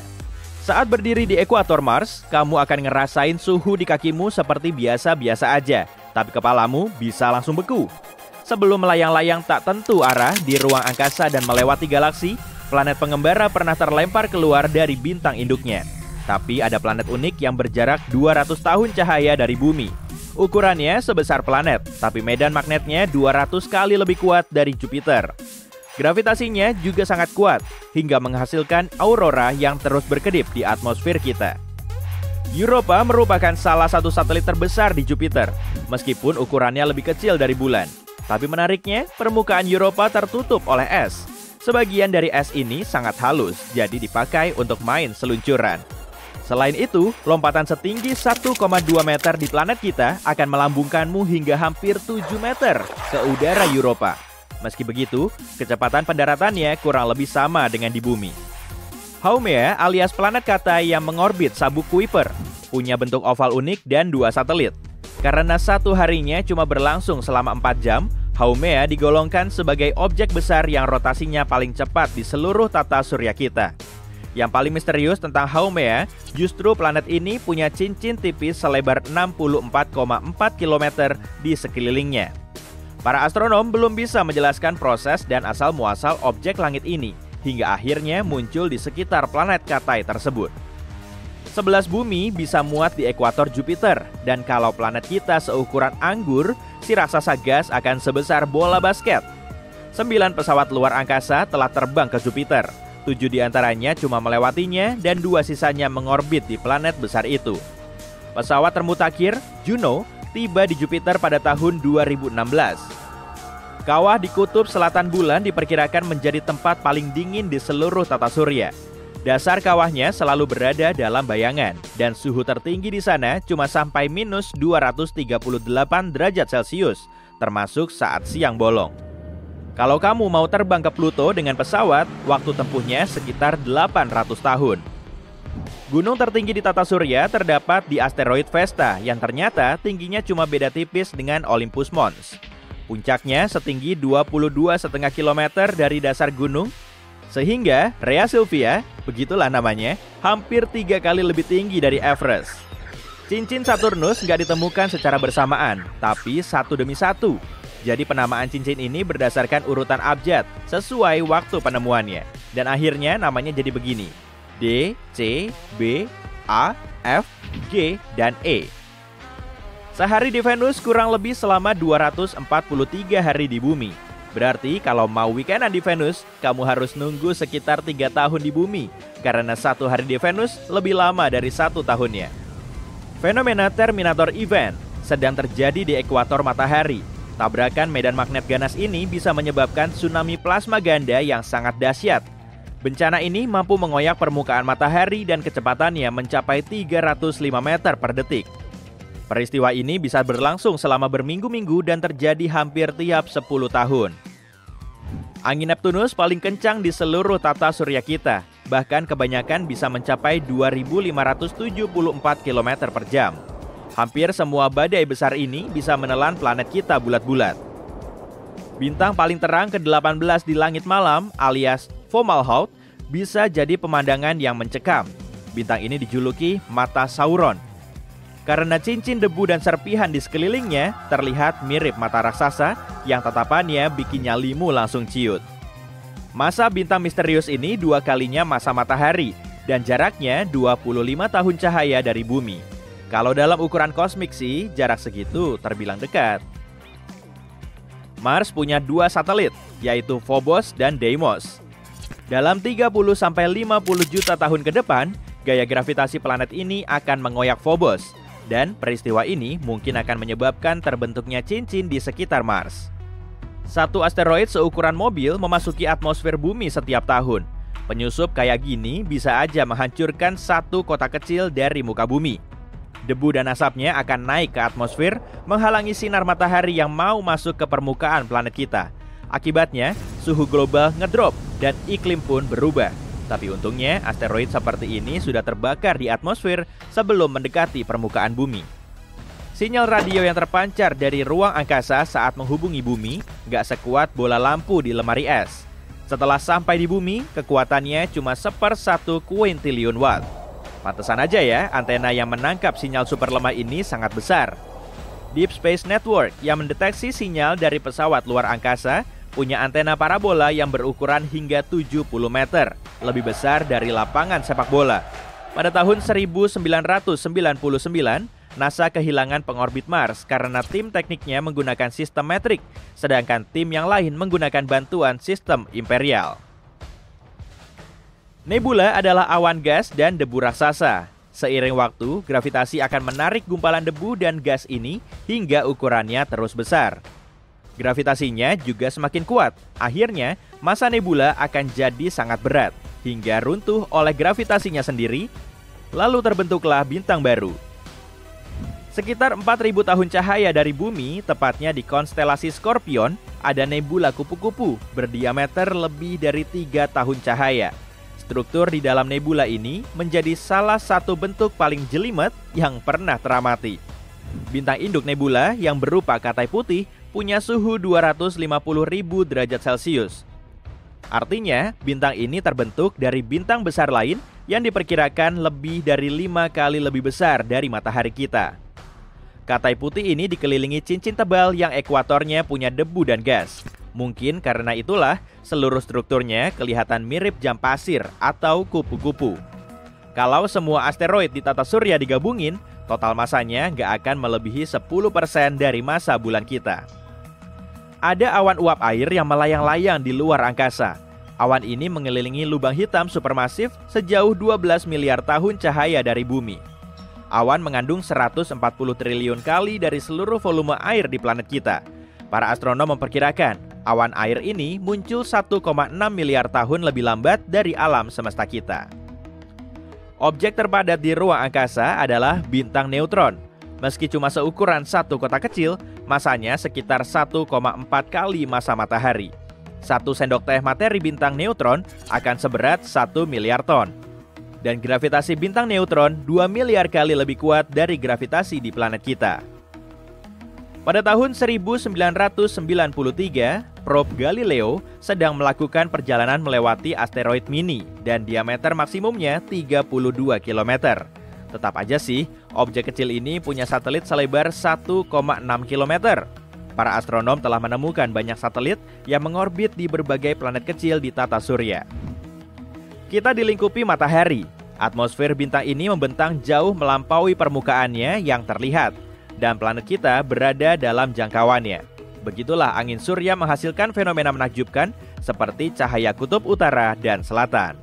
Saat berdiri di ekuator Mars, kamu akan ngerasain suhu di kakimu seperti biasa-biasa aja. Tapi kepalamu bisa langsung beku. Sebelum melayang-layang tak tentu arah di ruang angkasa dan melewati galaksi, planet pengembara pernah terlempar keluar dari bintang induknya. Tapi ada planet unik yang berjarak 200 tahun cahaya dari bumi. Ukurannya sebesar planet, tapi medan magnetnya 200 kali lebih kuat dari Jupiter. Gravitasinya juga sangat kuat, hingga menghasilkan aurora yang terus berkedip di atmosfer kita. Europa merupakan salah satu satelit terbesar di Jupiter, meskipun ukurannya lebih kecil dari bulan. Tapi menariknya, permukaan Europa tertutup oleh es. Sebagian dari es ini sangat halus, jadi dipakai untuk main seluncuran. Selain itu, lompatan setinggi 1,2 meter di planet kita akan melambungkanmu hingga hampir 7 meter ke udara Europa. Meski begitu, kecepatan pendaratannya kurang lebih sama dengan di bumi. Haumea alias planet Katai yang mengorbit sabuk Kuiper punya bentuk oval unik dan 2 satelit. Karena satu harinya cuma berlangsung selama 4 jam, Haumea digolongkan sebagai objek besar yang rotasinya paling cepat di seluruh tata surya kita. Yang paling misterius tentang Haumea, justru planet ini punya cincin tipis selebar 64,4 km di sekelilingnya. Para astronom belum bisa menjelaskan proses dan asal-muasal objek langit ini, hingga akhirnya muncul di sekitar planet Katai tersebut. 11 bumi bisa muat di ekuator Jupiter, dan kalau planet kita seukuran anggur, si raksasa gas akan sebesar bola basket. 9 pesawat luar angkasa telah terbang ke Jupiter. 7 diantaranya cuma melewatinya dan 2 sisanya mengorbit di planet besar itu. Pesawat termutakhir, Juno, tiba di Jupiter pada tahun 2016. Kawah di kutub selatan bulan diperkirakan menjadi tempat paling dingin di seluruh tata surya. Dasar kawahnya selalu berada dalam bayangan, dan suhu tertinggi di sana cuma sampai minus 238 derajat Celcius, termasuk saat siang bolong. Kalau kamu mau terbang ke Pluto dengan pesawat, waktu tempuhnya sekitar 800 tahun. Gunung tertinggi di tata surya terdapat di asteroid Vesta, yang ternyata tingginya cuma beda tipis dengan Olympus Mons. Puncaknya setinggi 22,5 km dari dasar gunung, sehingga Rhea Silvia, begitulah namanya, hampir 3 kali lebih tinggi dari Everest. Cincin Saturnus nggak ditemukan secara bersamaan, tapi satu demi satu. Jadi penamaan cincin ini berdasarkan urutan abjad, sesuai waktu penemuannya. Dan akhirnya namanya jadi begini: D, C, B, A, F, G, dan E. Sehari di Venus kurang lebih selama 243 hari di bumi. Berarti kalau mau weekendan di Venus, kamu harus nunggu sekitar 3 tahun di bumi, karena 1 hari di Venus lebih lama dari 1 tahunnya. Fenomena Terminator Event sedang terjadi di ekuator matahari. Tabrakan medan magnet ganas ini bisa menyebabkan tsunami plasma ganda yang sangat dahsyat. Bencana ini mampu mengoyak permukaan matahari dan kecepatannya mencapai 305 meter per detik. Peristiwa ini bisa berlangsung selama berminggu-minggu dan terjadi hampir tiap 10 tahun. Angin Neptunus paling kencang di seluruh tata surya kita, bahkan kebanyakan bisa mencapai 2.574 km per jam. Hampir semua badai besar ini bisa menelan planet kita bulat-bulat. Bintang paling terang ke-18 di langit malam alias Fomalhaut bisa jadi pemandangan yang mencekam. Bintang ini dijuluki Mata Sauron. Karena cincin debu dan serpihan di sekelilingnya terlihat mirip mata raksasa yang tatapannya bikin nyalimu langsung ciut. Masa bintang misterius ini 2 kalinya masa matahari dan jaraknya 25 tahun cahaya dari bumi. Kalau dalam ukuran kosmik sih, jarak segitu terbilang dekat. Mars punya 2 satelit, yaitu Phobos dan Deimos. Dalam 30-50 juta tahun ke depan, gaya gravitasi planet ini akan mengoyak Phobos. Dan peristiwa ini mungkin akan menyebabkan terbentuknya cincin di sekitar Mars. 1 asteroid seukuran mobil memasuki atmosfer bumi setiap tahun. Penyusup kayak gini bisa aja menghancurkan 1 kota kecil dari muka bumi. Debu dan asapnya akan naik ke atmosfer, menghalangi sinar matahari yang mau masuk ke permukaan planet kita. Akibatnya, suhu global ngedrop dan iklim pun berubah. Tapi untungnya, asteroid seperti ini sudah terbakar di atmosfer sebelum mendekati permukaan bumi. Sinyal radio yang terpancar dari ruang angkasa saat menghubungi bumi nggak sekuat bola lampu di lemari es. Setelah sampai di bumi, kekuatannya cuma 1/1 kuintillion watt. Pantesan aja ya, antena yang menangkap sinyal super lemah ini sangat besar. Deep Space Network yang mendeteksi sinyal dari pesawat luar angkasa punya antena parabola yang berukuran hingga 70 meter, lebih besar dari lapangan sepak bola. Pada tahun 1999, NASA kehilangan pengorbit Mars karena tim tekniknya menggunakan sistem metrik, sedangkan tim yang lain menggunakan bantuan sistem imperial. Nebula adalah awan gas dan debu raksasa. Seiring waktu, gravitasi akan menarik gumpalan debu dan gas ini hingga ukurannya terus besar. Gravitasinya juga semakin kuat. Akhirnya, massa nebula akan jadi sangat berat hingga runtuh oleh gravitasinya sendiri, lalu terbentuklah bintang baru. Sekitar 4.000 tahun cahaya dari bumi, tepatnya di konstelasi Scorpion, ada nebula kupu-kupu berdiameter lebih dari 3 tahun cahaya. Struktur di dalam nebula ini menjadi salah satu bentuk paling jelimet yang pernah teramati. Bintang induk nebula yang berupa katai putih punya suhu 250.000 derajat Celcius. Artinya, bintang ini terbentuk dari bintang besar lain yang diperkirakan lebih dari 5 kali lebih besar dari matahari kita. Katai putih ini dikelilingi cincin tebal yang ekuatornya punya debu dan gas. Mungkin karena itulah seluruh strukturnya kelihatan mirip jam pasir atau kupu-kupu. Kalau semua asteroid di tata surya digabungin, total masanya nggak akan melebihi 10% dari massa bulan kita. Ada awan uap air yang melayang-layang di luar angkasa. Awan ini mengelilingi lubang hitam supermasif sejauh 12 miliar tahun cahaya dari bumi. Awan mengandung 140 triliun kali dari seluruh volume air di planet kita. Para astronom memperkirakan awan air ini muncul 1,6 miliar tahun lebih lambat dari alam semesta kita. Objek terpadat di ruang angkasa adalah bintang neutron. Meski cuma seukuran satu kota kecil, masanya sekitar 1,4 kali massa matahari. 1 sendok teh materi bintang neutron akan seberat 1 miliar ton. Dan gravitasi bintang neutron 2 miliar kali lebih kuat dari gravitasi di planet kita. Pada tahun 1993, probe Galileo sedang melakukan perjalanan melewati asteroid Mini dan diameter maksimumnya 32 km. Tetap aja sih, objek kecil ini punya satelit selebar 1,6 km. Para astronom telah menemukan banyak satelit yang mengorbit di berbagai planet kecil di tata surya. Kita dilingkupi matahari. Atmosfer bintang ini membentang jauh melampaui permukaannya yang terlihat, dan planet kita berada dalam jangkauannya. Begitulah angin surya menghasilkan fenomena menakjubkan seperti cahaya kutub utara dan selatan.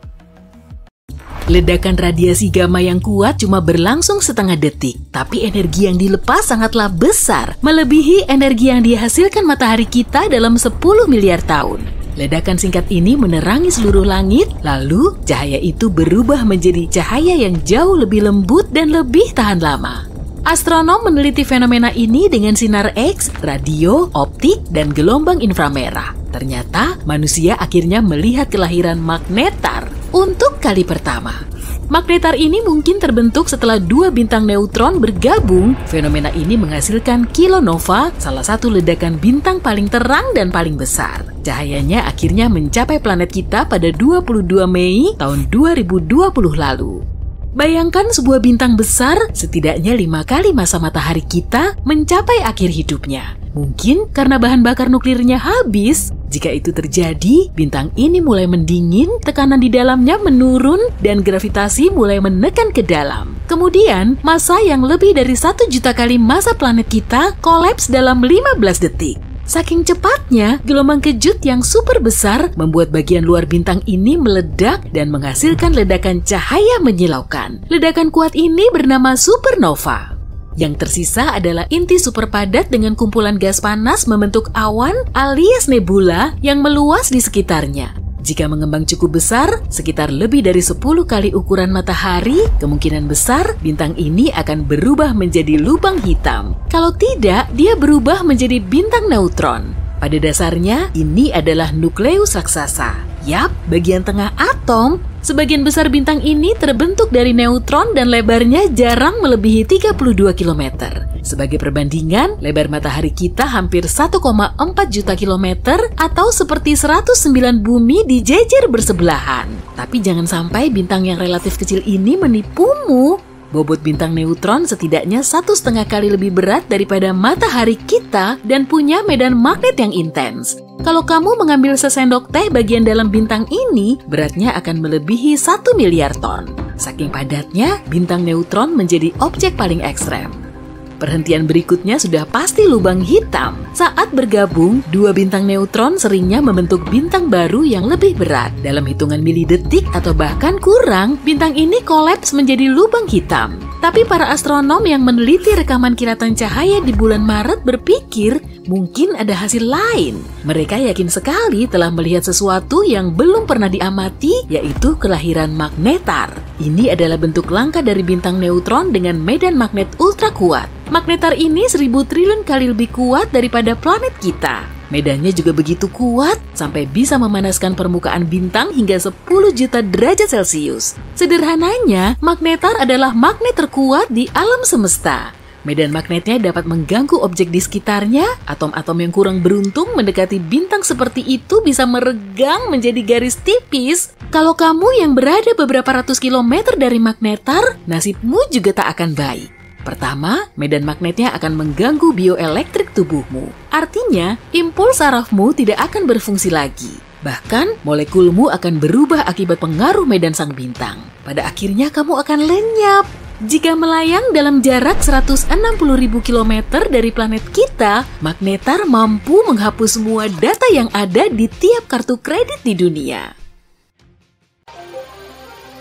Ledakan radiasi gamma yang kuat cuma berlangsung setengah detik, tapi energi yang dilepas sangatlah besar, melebihi energi yang dihasilkan matahari kita dalam 10 miliar tahun. Ledakan singkat ini menerangi seluruh langit, lalu cahaya itu berubah menjadi cahaya yang jauh lebih lembut dan lebih tahan lama. Astronom meneliti fenomena ini dengan sinar X, radio, optik, dan gelombang inframerah. Ternyata manusia akhirnya melihat kelahiran magnetar untuk kali pertama. Magnetar ini mungkin terbentuk setelah 2 bintang neutron bergabung. Fenomena ini menghasilkan kilonova, salah satu ledakan bintang paling terang dan paling besar. Cahayanya akhirnya mencapai planet kita pada 22 Mei tahun 2020 lalu. Bayangkan sebuah bintang besar setidaknya 5 kali massa matahari kita mencapai akhir hidupnya. Mungkin karena bahan bakar nuklirnya habis. Jika itu terjadi, bintang ini mulai mendingin, tekanan di dalamnya menurun, dan gravitasi mulai menekan ke dalam. Kemudian, massa yang lebih dari 1 juta kali massa planet kita kolaps dalam 15 detik. Saking cepatnya, gelombang kejut yang super besar membuat bagian luar bintang ini meledak dan menghasilkan ledakan cahaya menyilaukan. Ledakan kuat ini bernama supernova. Yang tersisa adalah inti super padat dengan kumpulan gas panas membentuk awan alias nebula yang meluas di sekitarnya. Jika mengembang cukup besar, sekitar lebih dari 10 kali ukuran matahari, kemungkinan besar bintang ini akan berubah menjadi lubang hitam. Kalau tidak, dia berubah menjadi bintang neutron. Pada dasarnya, ini adalah nukleus raksasa. Yap, bagian tengah atom. Sebagian besar bintang ini terbentuk dari neutron dan lebarnya jarang melebihi 32 km. Sebagai perbandingan, lebar matahari kita hampir 1,4 juta kilometer atau seperti 109 bumi dijejer bersebelahan. Tapi jangan sampai bintang yang relatif kecil ini menipumu. Bobot bintang neutron setidaknya 1,5 kali lebih berat daripada matahari kita dan punya medan magnet yang intens. Kalau kamu mengambil sesendok teh bagian dalam bintang ini, beratnya akan melebihi 1 miliar ton. Saking padatnya, bintang neutron menjadi objek paling ekstrem. Perhentian berikutnya sudah pasti lubang hitam. Saat bergabung, 2 bintang neutron seringnya membentuk bintang baru yang lebih berat. Dalam hitungan milidetik atau bahkan kurang, bintang ini kolaps menjadi lubang hitam. Tapi para astronom yang meneliti rekaman kilatan cahaya di bulan Maret berpikir mungkin ada hasil lain. Mereka yakin sekali telah melihat sesuatu yang belum pernah diamati, yaitu kelahiran magnetar. Ini adalah bentuk langka dari bintang neutron dengan medan magnet ultra kuat. Magnetar ini 1000 triliun kali lebih kuat daripada planet kita. Medannya juga begitu kuat sampai bisa memanaskan permukaan bintang hingga 10 juta derajat Celcius. Sederhananya, magnetar adalah magnet terkuat di alam semesta. Medan magnetnya dapat mengganggu objek di sekitarnya. Atom-atom yang kurang beruntung mendekati bintang seperti itu bisa meregang menjadi garis tipis. Kalau kamu yang berada beberapa ratus kilometer dari magnetar, nasibmu juga tak akan baik. Pertama, medan magnetnya akan mengganggu bioelektrik tubuhmu. Artinya, impuls sarafmu tidak akan berfungsi lagi. Bahkan, molekulmu akan berubah akibat pengaruh medan sang bintang. Pada akhirnya kamu akan lenyap. Jika melayang dalam jarak 160.000 km dari planet kita, magnetar mampu menghapus semua data yang ada di tiap kartu kredit di dunia.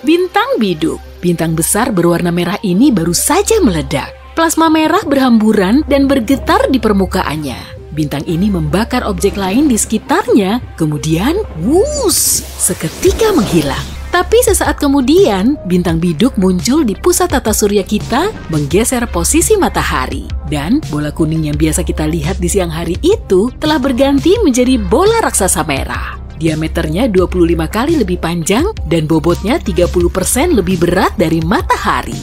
Bintang biduk. Bintang besar berwarna merah ini baru saja meledak. Plasma merah berhamburan dan bergetar di permukaannya. Bintang ini membakar objek lain di sekitarnya, kemudian wuss, seketika menghilang. Tapi sesaat kemudian, bintang biduk muncul di pusat tata surya kita, menggeser posisi matahari. Dan bola kuning yang biasa kita lihat di siang hari itu telah berganti menjadi bola raksasa merah. Diameternya 25 kali lebih panjang dan bobotnya 30% lebih berat dari matahari.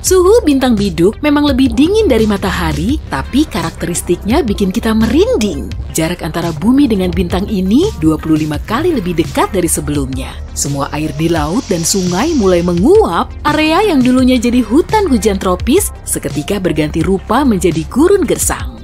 Suhu bintang biduk memang lebih dingin dari matahari, tapi karakteristiknya bikin kita merinding. Jarak antara bumi dengan bintang ini 25 kali lebih dekat dari sebelumnya. Semua air di laut dan sungai mulai menguap, area yang dulunya jadi hutan hujan tropis seketika berganti rupa menjadi gurun gersang.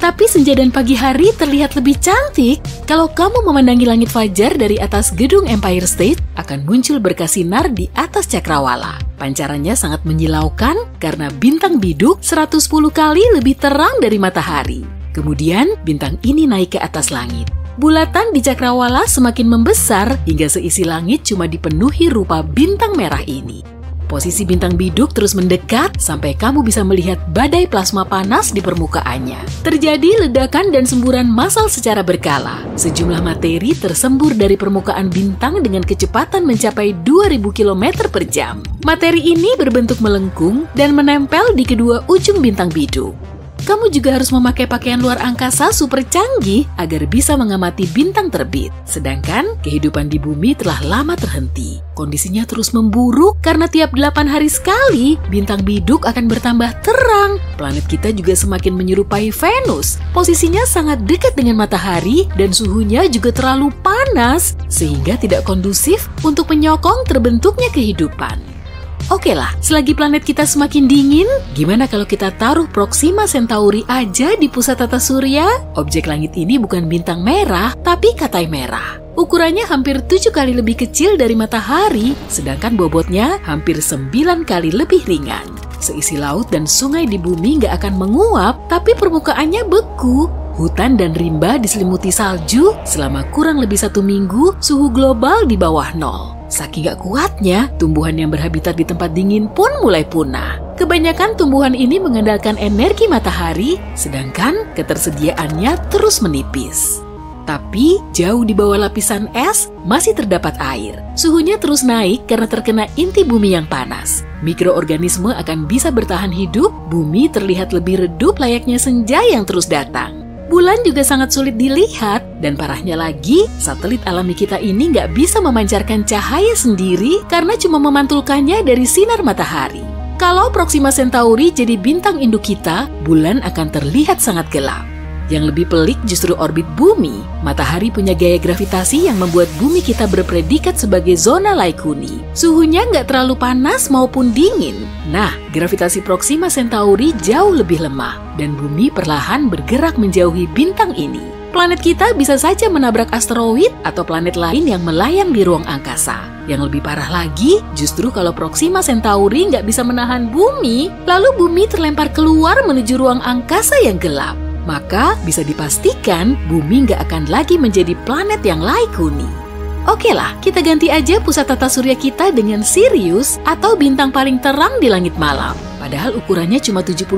Tapi senja dan pagi hari terlihat lebih cantik. Kalau kamu memandangi langit fajar dari atas gedung Empire State, akan muncul berkas sinar di atas cakrawala. Pancarannya sangat menyilaukan karena bintang biduk 110 kali lebih terang dari matahari. Kemudian, bintang ini naik ke atas langit. Bulatan di cakrawala semakin membesar hingga seisi langit cuma dipenuhi rupa bintang merah ini. Posisi bintang biduk terus mendekat sampai kamu bisa melihat badai plasma panas di permukaannya. Terjadi ledakan dan semburan massal secara berkala. Sejumlah materi tersembur dari permukaan bintang dengan kecepatan mencapai 2000 km per jam. Materi ini berbentuk melengkung dan menempel di kedua ujung bintang biduk. Kamu juga harus memakai pakaian luar angkasa super canggih agar bisa mengamati bintang terbit. Sedangkan kehidupan di bumi telah lama terhenti. Kondisinya terus memburuk karena tiap 8 hari sekali bintang biduk akan bertambah terang. Planet kita juga semakin menyerupai Venus. Posisinya sangat dekat dengan matahari dan suhunya juga terlalu panas sehingga tidak kondusif untuk menyokong terbentuknya kehidupan. Oke lah, selagi planet kita semakin dingin, gimana kalau kita taruh Proxima Centauri aja di pusat tata surya? Objek langit ini bukan bintang merah, tapi katai merah. Ukurannya hampir 7 kali lebih kecil dari matahari, sedangkan bobotnya hampir 9 kali lebih ringan. Seisi laut dan sungai di bumi nggak akan menguap, tapi permukaannya beku. Hutan dan rimba diselimuti salju selama kurang lebih 1 minggu, suhu global di bawah 0. Saking gak kuatnya, tumbuhan yang berhabitat di tempat dingin pun mulai punah. Kebanyakan tumbuhan ini mengandalkan energi matahari, sedangkan ketersediaannya terus menipis. Tapi, jauh di bawah lapisan es, masih terdapat air. Suhunya terus naik karena terkena inti bumi yang panas. Mikroorganisme akan bisa bertahan hidup, bumi terlihat lebih redup layaknya senja yang terus datang. Bulan juga sangat sulit dilihat, dan parahnya lagi, satelit alami kita ini nggak bisa memancarkan cahaya sendiri karena cuma memantulkannya dari sinar matahari. Kalau Proxima Centauri jadi bintang induk kita, bulan akan terlihat sangat gelap. Yang lebih pelik justru orbit bumi. Matahari punya gaya gravitasi yang membuat bumi kita berpredikat sebagai zona Laikuni. Suhunya nggak terlalu panas maupun dingin. Nah, gravitasi Proxima Centauri jauh lebih lemah, dan bumi perlahan bergerak menjauhi bintang ini. Planet kita bisa saja menabrak asteroid atau planet lain yang melayang di ruang angkasa. Yang lebih parah lagi, justru kalau Proxima Centauri nggak bisa menahan bumi, lalu bumi terlempar keluar menuju ruang angkasa yang gelap. Maka bisa dipastikan bumi nggak akan lagi menjadi planet yang Laikuni. Oke lah, kita ganti aja pusat tata surya kita dengan Sirius atau bintang paling terang di langit malam. Padahal ukurannya cuma 70%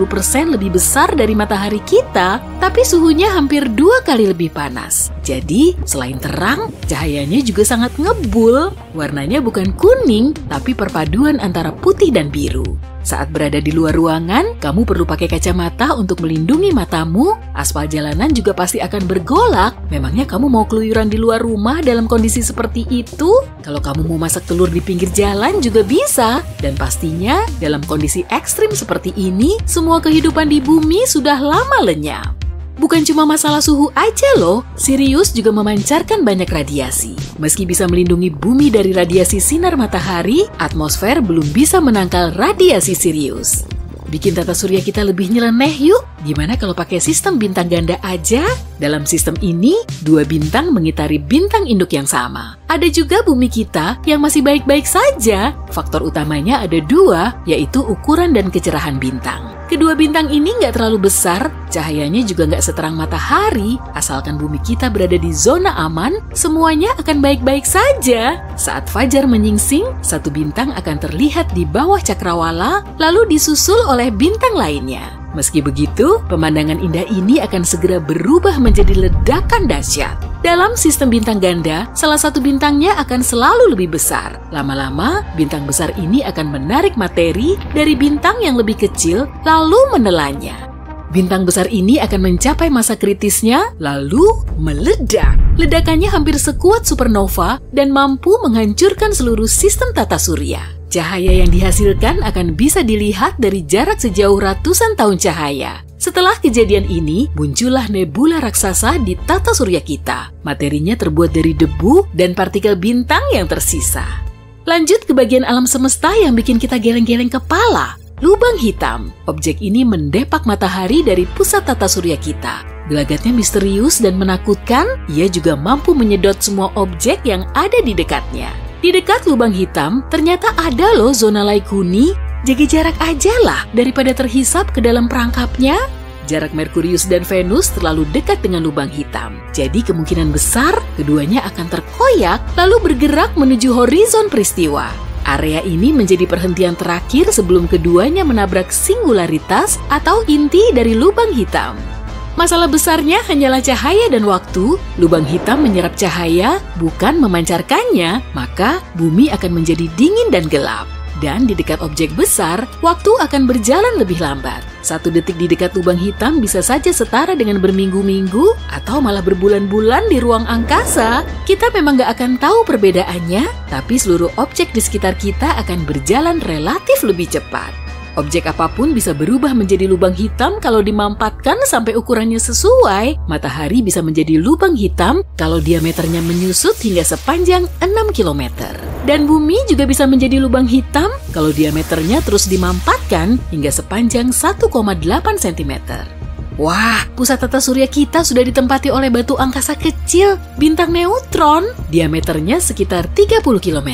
lebih besar dari matahari kita, tapi suhunya hampir 2 kali lebih panas. Jadi, selain terang, cahayanya juga sangat ngebul. Warnanya bukan kuning, tapi perpaduan antara putih dan biru. Saat berada di luar ruangan, kamu perlu pakai kacamata untuk melindungi matamu. Aspal jalanan juga pasti akan bergolak. Memangnya kamu mau keluyuran di luar rumah dalam kondisi seperti itu? Kalau kamu mau masak telur di pinggir jalan juga bisa. Dan pastinya, dalam kondisi ekstrim seperti ini, semua kehidupan di bumi sudah lama lenyap. Bukan cuma masalah suhu aja loh, Sirius juga memancarkan banyak radiasi. Meski bisa melindungi bumi dari radiasi sinar matahari, atmosfer belum bisa menangkal radiasi Sirius. Bikin tata surya kita lebih nyeleneh yuk. Gimana kalau pakai sistem bintang ganda aja? Dalam sistem ini, 2 bintang mengitari bintang induk yang sama. Ada juga bumi kita yang masih baik-baik saja. Faktor utamanya ada 2, yaitu ukuran dan kecerahan bintang. Kedua bintang ini nggak terlalu besar, cahayanya juga nggak seterang matahari. Asalkan bumi kita berada di zona aman, semuanya akan baik-baik saja. Saat fajar menyingsing, 1 bintang akan terlihat di bawah cakrawala, lalu disusul oleh bintang lainnya. Meski begitu, pemandangan indah ini akan segera berubah menjadi ledakan dahsyat. Dalam sistem bintang ganda, salah satu bintangnya akan selalu lebih besar. Lama-lama, bintang besar ini akan menarik materi dari bintang yang lebih kecil, lalu menelannya. Bintang besar ini akan mencapai masa kritisnya, lalu meledak. Ledakannya hampir sekuat supernova dan mampu menghancurkan seluruh sistem tata surya. Cahaya yang dihasilkan akan bisa dilihat dari jarak sejauh ratusan tahun cahaya. Setelah kejadian ini, muncullah nebula raksasa di tata surya kita. Materinya terbuat dari debu dan partikel bintang yang tersisa. Lanjut ke bagian alam semesta yang bikin kita geleng-geleng kepala. Lubang hitam. Objek ini mendepak matahari dari pusat tata surya kita. Gelagatnya misterius dan menakutkan, ia juga mampu menyedot semua objek yang ada di dekatnya. Di dekat lubang hitam, ternyata ada loh zona Laikuni. Jaga jarak aja lah daripada terhisap ke dalam perangkapnya. Jarak Merkurius dan Venus terlalu dekat dengan lubang hitam. Jadi kemungkinan besar keduanya akan terkoyak lalu bergerak menuju horizon peristiwa. Area ini menjadi perhentian terakhir sebelum keduanya menabrak singularitas atau inti dari lubang hitam. Masalah besarnya hanyalah cahaya dan waktu. Lubang hitam menyerap cahaya, bukan memancarkannya, maka bumi akan menjadi dingin dan gelap. Dan di dekat objek besar, waktu akan berjalan lebih lambat. 1 detik di dekat lubang hitam bisa saja setara dengan berminggu-minggu atau malah berbulan-bulan di ruang angkasa. Kita memang gak akan tahu perbedaannya, tapi seluruh objek di sekitar kita akan berjalan relatif lebih cepat. Objek apapun bisa berubah menjadi lubang hitam kalau dimampatkan sampai ukurannya sesuai. Matahari bisa menjadi lubang hitam kalau diameternya menyusut hingga sepanjang 6 km. Dan bumi juga bisa menjadi lubang hitam kalau diameternya terus dimampatkan hingga sepanjang 1,8 cm. Wah, pusat tata surya kita sudah ditempati oleh batu angkasa kecil, bintang neutron, diameternya sekitar 30 km.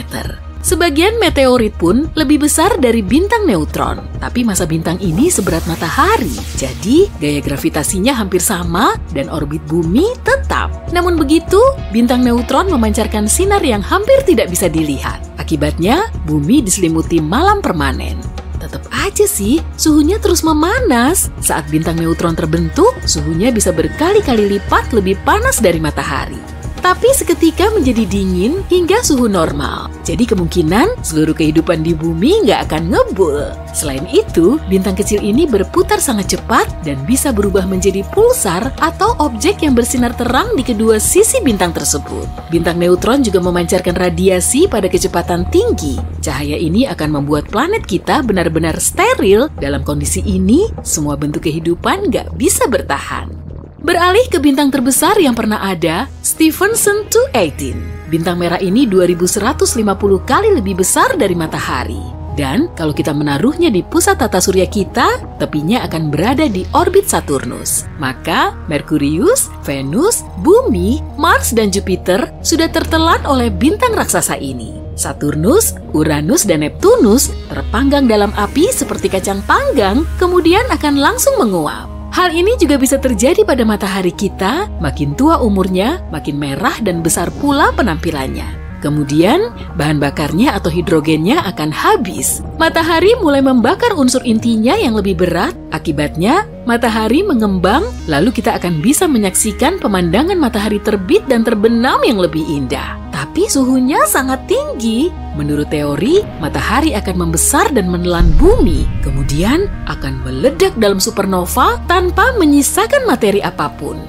Sebagian meteorit pun lebih besar dari bintang neutron, tapi massa bintang ini seberat matahari, jadi gaya gravitasinya hampir sama dan orbit bumi tetap. Namun begitu, bintang neutron memancarkan sinar yang hampir tidak bisa dilihat. Akibatnya, bumi diselimuti malam permanen. Tetap aja sih, suhunya terus memanas. Saat bintang neutron terbentuk, suhunya bisa berkali-kali lipat lebih panas dari matahari. Tapi seketika menjadi dingin hingga suhu normal. Jadi kemungkinan seluruh kehidupan di bumi nggak akan ngebul. Selain itu, bintang kecil ini berputar sangat cepat dan bisa berubah menjadi pulsar atau objek yang bersinar terang di kedua sisi bintang tersebut. Bintang neutron juga memancarkan radiasi pada kecepatan tinggi. Cahaya ini akan membuat planet kita benar-benar steril. Dalam kondisi ini, semua bentuk kehidupan nggak bisa bertahan. Beralih ke bintang terbesar yang pernah ada, Stephenson 218. Bintang merah ini 2150 kali lebih besar dari matahari. Dan kalau kita menaruhnya di pusat tata surya kita, tepinya akan berada di orbit Saturnus. Maka Merkurius, Venus, Bumi, Mars, dan Jupiter sudah tertelan oleh bintang raksasa ini. Saturnus, Uranus, dan Neptunus terpanggang dalam api seperti kacang panggang, kemudian akan langsung menguap. Hal ini juga bisa terjadi pada matahari kita, makin tua umurnya, makin merah dan besar pula penampilannya. Kemudian, bahan bakarnya atau hidrogennya akan habis. Matahari mulai membakar unsur intinya yang lebih berat, akibatnya matahari mengembang, lalu kita akan bisa menyaksikan pemandangan matahari terbit dan terbenam yang lebih indah. tapi suhunya sangat tinggi. Menurut teori, matahari akan membesar dan menelan bumi, kemudian akan meledak dalam supernova tanpa menyisakan materi apapun.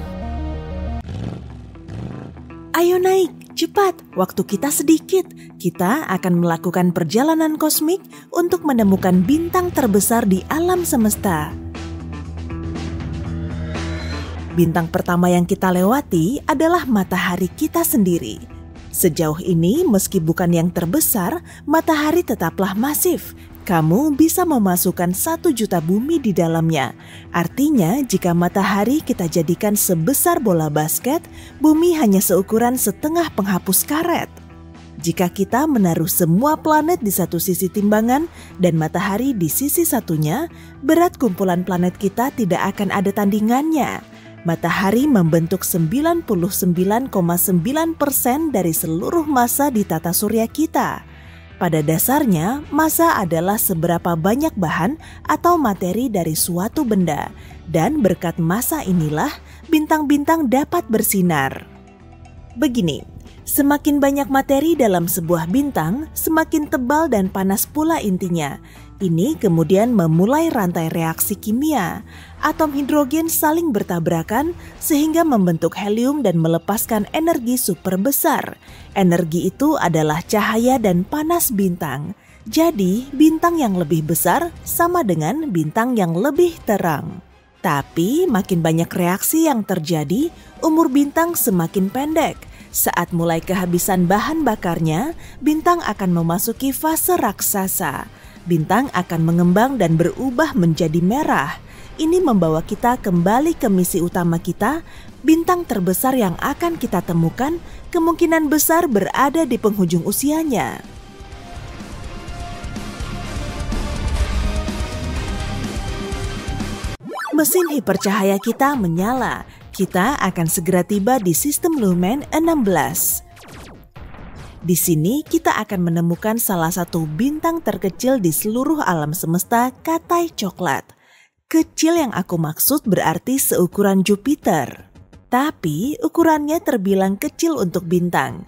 Ayo naik, cepat, waktu kita sedikit. Kita akan melakukan perjalanan kosmik untuk menemukan bintang terbesar di alam semesta. Bintang pertama yang kita lewati adalah matahari kita sendiri. Sejauh ini, meski bukan yang terbesar, matahari tetaplah masif. Kamu bisa memasukkan 1 juta bumi di dalamnya. Artinya, jika matahari kita jadikan sebesar bola basket, bumi hanya seukuran setengah penghapus karet. Jika kita menaruh semua planet di satu sisi timbangan dan matahari di sisi satunya, berat kumpulan planet kita tidak akan ada tandingannya. Matahari membentuk 99,9% dari seluruh massa di tata surya kita. Pada dasarnya, massa adalah seberapa banyak bahan atau materi dari suatu benda, dan berkat massa inilah bintang-bintang dapat bersinar. Begini, semakin banyak materi dalam sebuah bintang, semakin tebal dan panas pula intinya. Ini kemudian memulai rantai reaksi kimia. Atom hidrogen saling bertabrakan sehingga membentuk helium dan melepaskan energi super besar. Energi itu adalah cahaya dan panas bintang. Jadi, bintang yang lebih besar sama dengan bintang yang lebih terang. Tapi, makin banyak reaksi yang terjadi, umur bintang semakin pendek. Saat mulai kehabisan bahan bakarnya, bintang akan memasuki fase raksasa. Bintang akan mengembang dan berubah menjadi merah. Ini membawa kita kembali ke misi utama kita. Bintang terbesar yang akan kita temukan kemungkinan besar berada di penghujung usianya. Mesin hipercahaya kita menyala. Kita akan segera tiba di sistem Lumen 16. Di sini kita akan menemukan salah satu bintang terkecil di seluruh alam semesta, Katai Coklat. Kecil yang aku maksud berarti seukuran Jupiter. Tapi ukurannya terbilang kecil untuk bintang.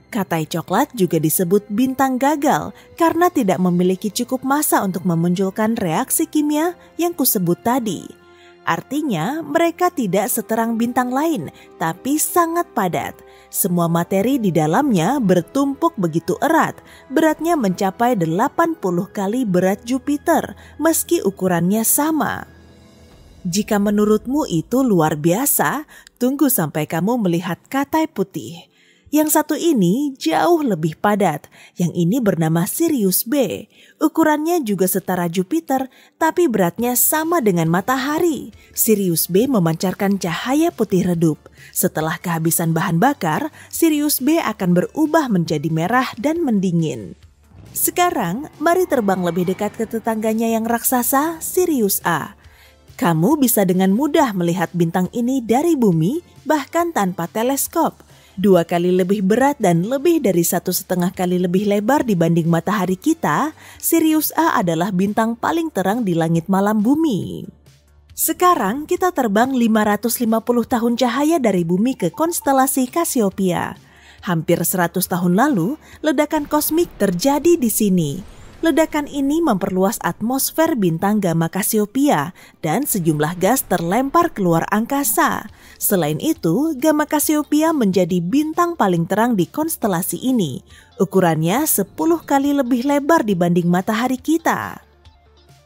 Katai Coklat juga disebut bintang gagal karena tidak memiliki cukup massa untuk memunculkan reaksi kimia yang kusebut tadi. Artinya, mereka tidak seterang bintang lain, tapi sangat padat. Semua materi di dalamnya bertumpuk begitu erat, beratnya mencapai 80 kali berat Jupiter, meski ukurannya sama. Jika menurutmu itu luar biasa, tunggu sampai kamu melihat Katai Putih. Yang satu ini jauh lebih padat, yang ini bernama Sirius B. Ukurannya juga setara Jupiter, tapi beratnya sama dengan matahari. Sirius B memancarkan cahaya putih redup. Setelah kehabisan bahan bakar, Sirius B akan berubah menjadi merah dan mendingin. Sekarang, mari terbang lebih dekat ke tetangganya yang raksasa, Sirius A. Kamu bisa dengan mudah melihat bintang ini dari bumi, bahkan tanpa teleskop. 2 kali lebih berat dan lebih dari 1,5 kali lebih lebar dibanding matahari kita, Sirius A adalah bintang paling terang di langit malam bumi. Sekarang kita terbang 550 tahun cahaya dari bumi ke konstelasi Cassiopeia. Hampir 100 tahun lalu, ledakan kosmik terjadi di sini. Ledakan ini memperluas atmosfer bintang Gamma Cassiopeia dan sejumlah gas terlempar keluar angkasa. Selain itu, Gamma Cassiopeia menjadi bintang paling terang di konstelasi ini. Ukurannya 10 kali lebih lebar dibanding matahari kita.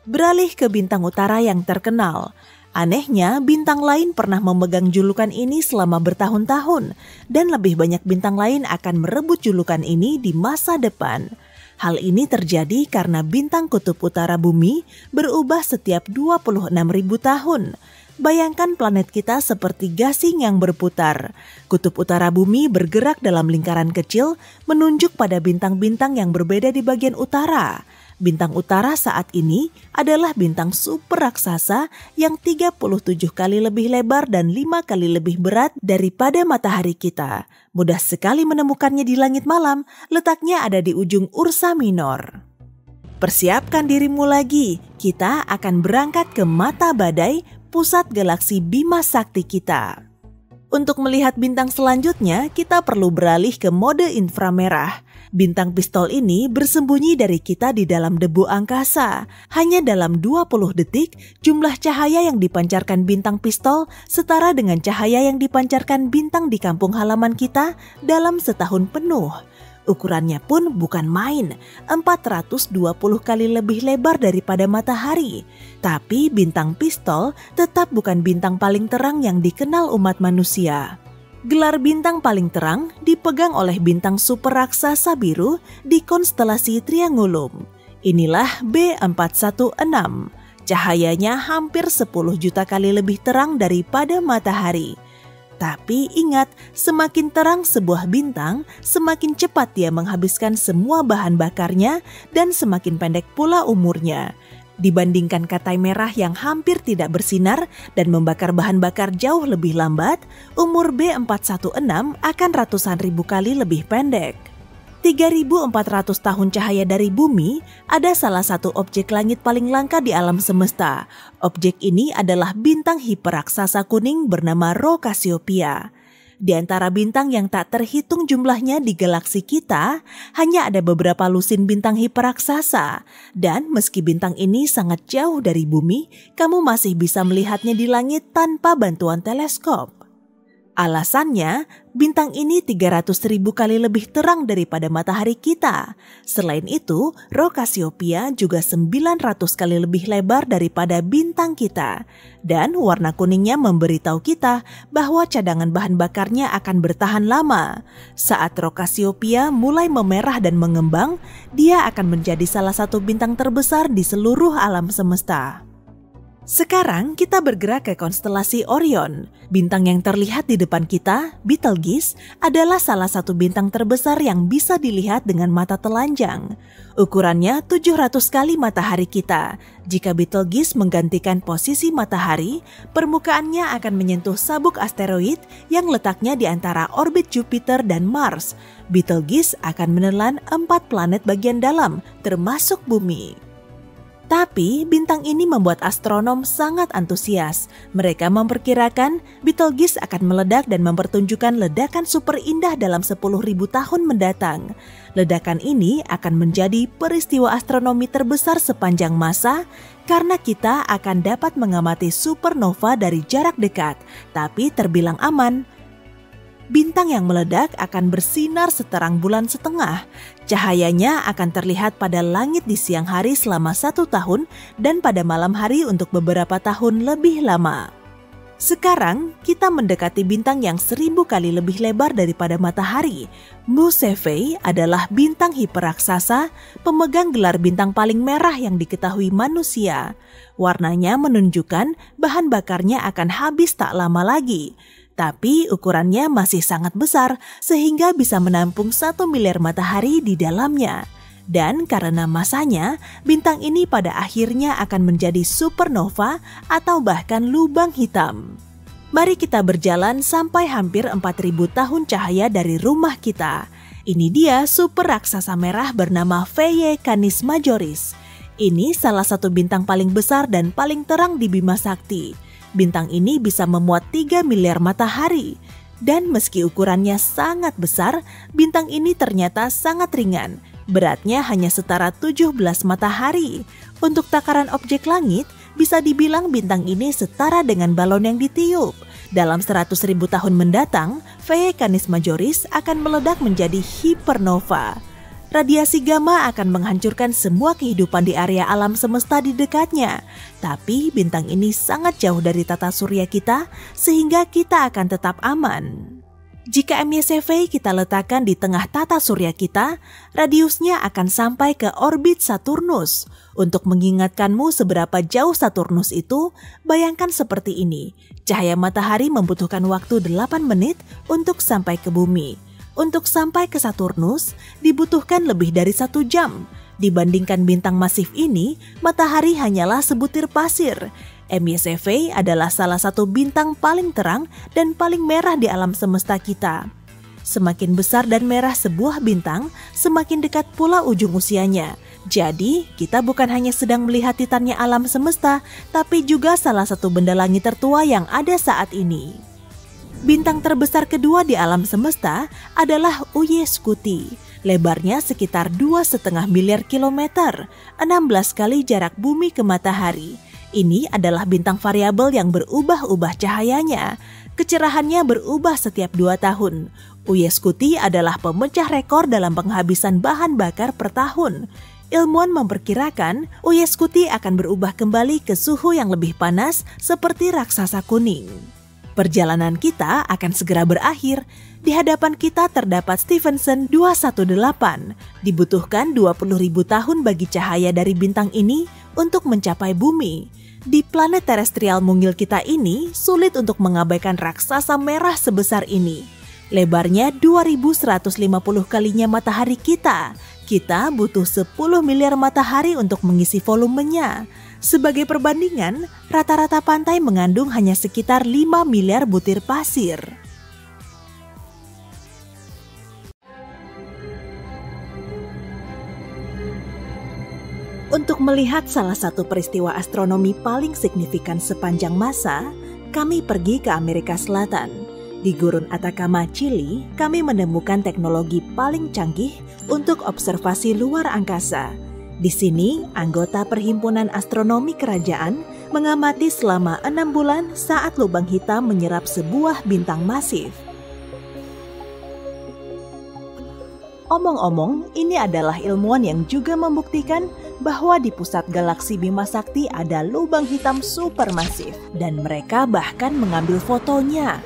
Beralih ke bintang utara yang terkenal. Anehnya, bintang lain pernah memegang julukan ini selama bertahun-tahun, dan lebih banyak bintang lain akan merebut julukan ini di masa depan. Hal ini terjadi karena bintang kutub utara bumi berubah setiap 26.000 tahun. Bayangkan planet kita seperti gasing yang berputar. Kutub utara bumi bergerak dalam lingkaran kecil menunjuk pada bintang-bintang yang berbeda di bagian utara. Bintang utara saat ini adalah bintang super raksasa yang 37 kali lebih lebar dan 5 kali lebih berat daripada matahari kita. Mudah sekali menemukannya di langit malam, letaknya ada di ujung Ursa Minor. Persiapkan dirimu lagi, kita akan berangkat ke mata badai, pusat galaksi Bima Sakti kita. Untuk melihat bintang selanjutnya, kita perlu beralih ke mode inframerah. Bintang pistol ini bersembunyi dari kita di dalam debu angkasa. Hanya dalam 20 detik, jumlah cahaya yang dipancarkan bintang pistol setara dengan cahaya yang dipancarkan bintang di kampung halaman kita dalam setahun penuh. Ukurannya pun bukan main, 420 kali lebih lebar daripada matahari. Tapi bintang pistol tetap bukan bintang paling terang yang dikenal umat manusia. Gelar bintang paling terang dipegang oleh bintang super raksasa biru di konstelasi Triangulum. Inilah B416. Cahayanya hampir 10 juta kali lebih terang daripada matahari. Tapi ingat, semakin terang sebuah bintang, semakin cepat dia menghabiskan semua bahan bakarnya dan semakin pendek pula umurnya. Dibandingkan katai merah yang hampir tidak bersinar dan membakar bahan bakar jauh lebih lambat, umur B416 akan ratusan ribu kali lebih pendek. 3.400 tahun cahaya dari bumi, ada salah satu objek langit paling langka di alam semesta. Objek ini adalah bintang hiperaksasa kuning bernama Rho Cassiopeia. Di antara bintang yang tak terhitung jumlahnya di galaksi kita, hanya ada beberapa lusin bintang hiperaksasa. Dan meski bintang ini sangat jauh dari bumi, kamu masih bisa melihatnya di langit tanpa bantuan teleskop. Alasannya, bintang ini 300.000 kali lebih terang daripada matahari kita. Selain itu, Rho Cassiopeia juga 900 kali lebih lebar daripada bintang kita. Dan warna kuningnya memberitahu kita bahwa cadangan bahan bakarnya akan bertahan lama. Saat Rho Cassiopeia mulai memerah dan mengembang, dia akan menjadi salah satu bintang terbesar di seluruh alam semesta. Sekarang kita bergerak ke konstelasi Orion. Bintang yang terlihat di depan kita, Betelgeuse, adalah salah satu bintang terbesar yang bisa dilihat dengan mata telanjang. Ukurannya 700 kali matahari kita. Jika Betelgeuse menggantikan posisi matahari, permukaannya akan menyentuh sabuk asteroid yang letaknya di antara orbit Jupiter dan Mars. Betelgeuse akan menelan 4 planet bagian dalam, termasuk bumi. Tapi bintang ini membuat astronom sangat antusias. Mereka memperkirakan Betelgeuse akan meledak dan mempertunjukkan ledakan super indah dalam 10.000 tahun mendatang. Ledakan ini akan menjadi peristiwa astronomi terbesar sepanjang masa karena kita akan dapat mengamati supernova dari jarak dekat, tapi terbilang aman. Bintang yang meledak akan bersinar seterang bulan setengah. Cahayanya akan terlihat pada langit di siang hari selama 1 tahun dan pada malam hari untuk beberapa tahun lebih lama. Sekarang kita mendekati bintang yang 1000 kali lebih lebar daripada matahari. Mu Cephei adalah bintang hiperaksasa, pemegang gelar bintang paling merah yang diketahui manusia. Warnanya menunjukkan bahan bakarnya akan habis tak lama lagi. Tapi ukurannya masih sangat besar sehingga bisa menampung 1 miliar matahari di dalamnya. Dan karena masanya, bintang ini pada akhirnya akan menjadi supernova atau bahkan lubang hitam. Mari kita berjalan sampai hampir 4.000 tahun cahaya dari rumah kita. Ini dia super raksasa merah bernama Phaeae Canis Majoris. Ini salah satu bintang paling besar dan paling terang di Bima Sakti. Bintang ini bisa memuat 3 miliar matahari. Dan meski ukurannya sangat besar, bintang ini ternyata sangat ringan. Beratnya hanya setara 17 matahari. Untuk takaran objek langit, bisa dibilang bintang ini setara dengan balon yang ditiup. Dalam 100.000 tahun mendatang, Phaeae Canis Majoris akan meledak menjadi hipernova. Radiasi gamma akan menghancurkan semua kehidupan di area alam semesta di dekatnya. Tapi bintang ini sangat jauh dari tata surya kita, sehingga kita akan tetap aman. Jika MY kita letakkan di tengah tata surya kita, radiusnya akan sampai ke orbit Saturnus. Untuk mengingatkanmu seberapa jauh Saturnus itu, bayangkan seperti ini. Cahaya matahari membutuhkan waktu 8 menit untuk sampai ke bumi. Untuk sampai ke Saturnus, dibutuhkan lebih dari 1 jam. Dibandingkan bintang masif ini, matahari hanyalah sebutir pasir. MY adalah salah satu bintang paling terang dan paling merah di alam semesta kita. Semakin besar dan merah sebuah bintang, semakin dekat pula ujung usianya. Jadi, kita bukan hanya sedang melihat titannya alam semesta, tapi juga salah satu benda langit tertua yang ada saat ini. Bintang terbesar kedua di alam semesta adalah Ujeskuti. Lebarnya sekitar 2,5 miliar kilometer, 16 kali jarak bumi ke matahari. Ini adalah bintang variabel yang berubah-ubah cahayanya. Kecerahannya berubah setiap 2 tahun. Ujeskuti adalah pemecah rekor dalam penghabisan bahan bakar per tahun. Ilmuwan memperkirakan Ujeskuti akan berubah kembali ke suhu yang lebih panas seperti raksasa kuning. Perjalanan kita akan segera berakhir. Di hadapan kita terdapat Stephenson 218. Dibutuhkan 20.000 tahun bagi cahaya dari bintang ini untuk mencapai bumi. Di planet terestrial mungil kita ini, sulit untuk mengabaikan raksasa merah sebesar ini. Lebarnya 2150 kalinya matahari kita. Kita butuh 10 miliar matahari untuk mengisi volumenya. Sebagai perbandingan, rata-rata pantai mengandung hanya sekitar 5 miliar butir pasir. Untuk melihat salah satu peristiwa astronomi paling signifikan sepanjang masa, kami pergi ke Amerika Selatan. Di Gurun Atacama, Chili, kami menemukan teknologi paling canggih untuk observasi luar angkasa. Di sini, anggota Perhimpunan Astronomi Kerajaan mengamati selama 6 bulan saat lubang hitam menyerap sebuah bintang masif. Omong-omong, ini adalah ilmuwan yang juga membuktikan bahwa di pusat galaksi Bima Sakti ada lubang hitam supermasif, dan mereka bahkan mengambil fotonya.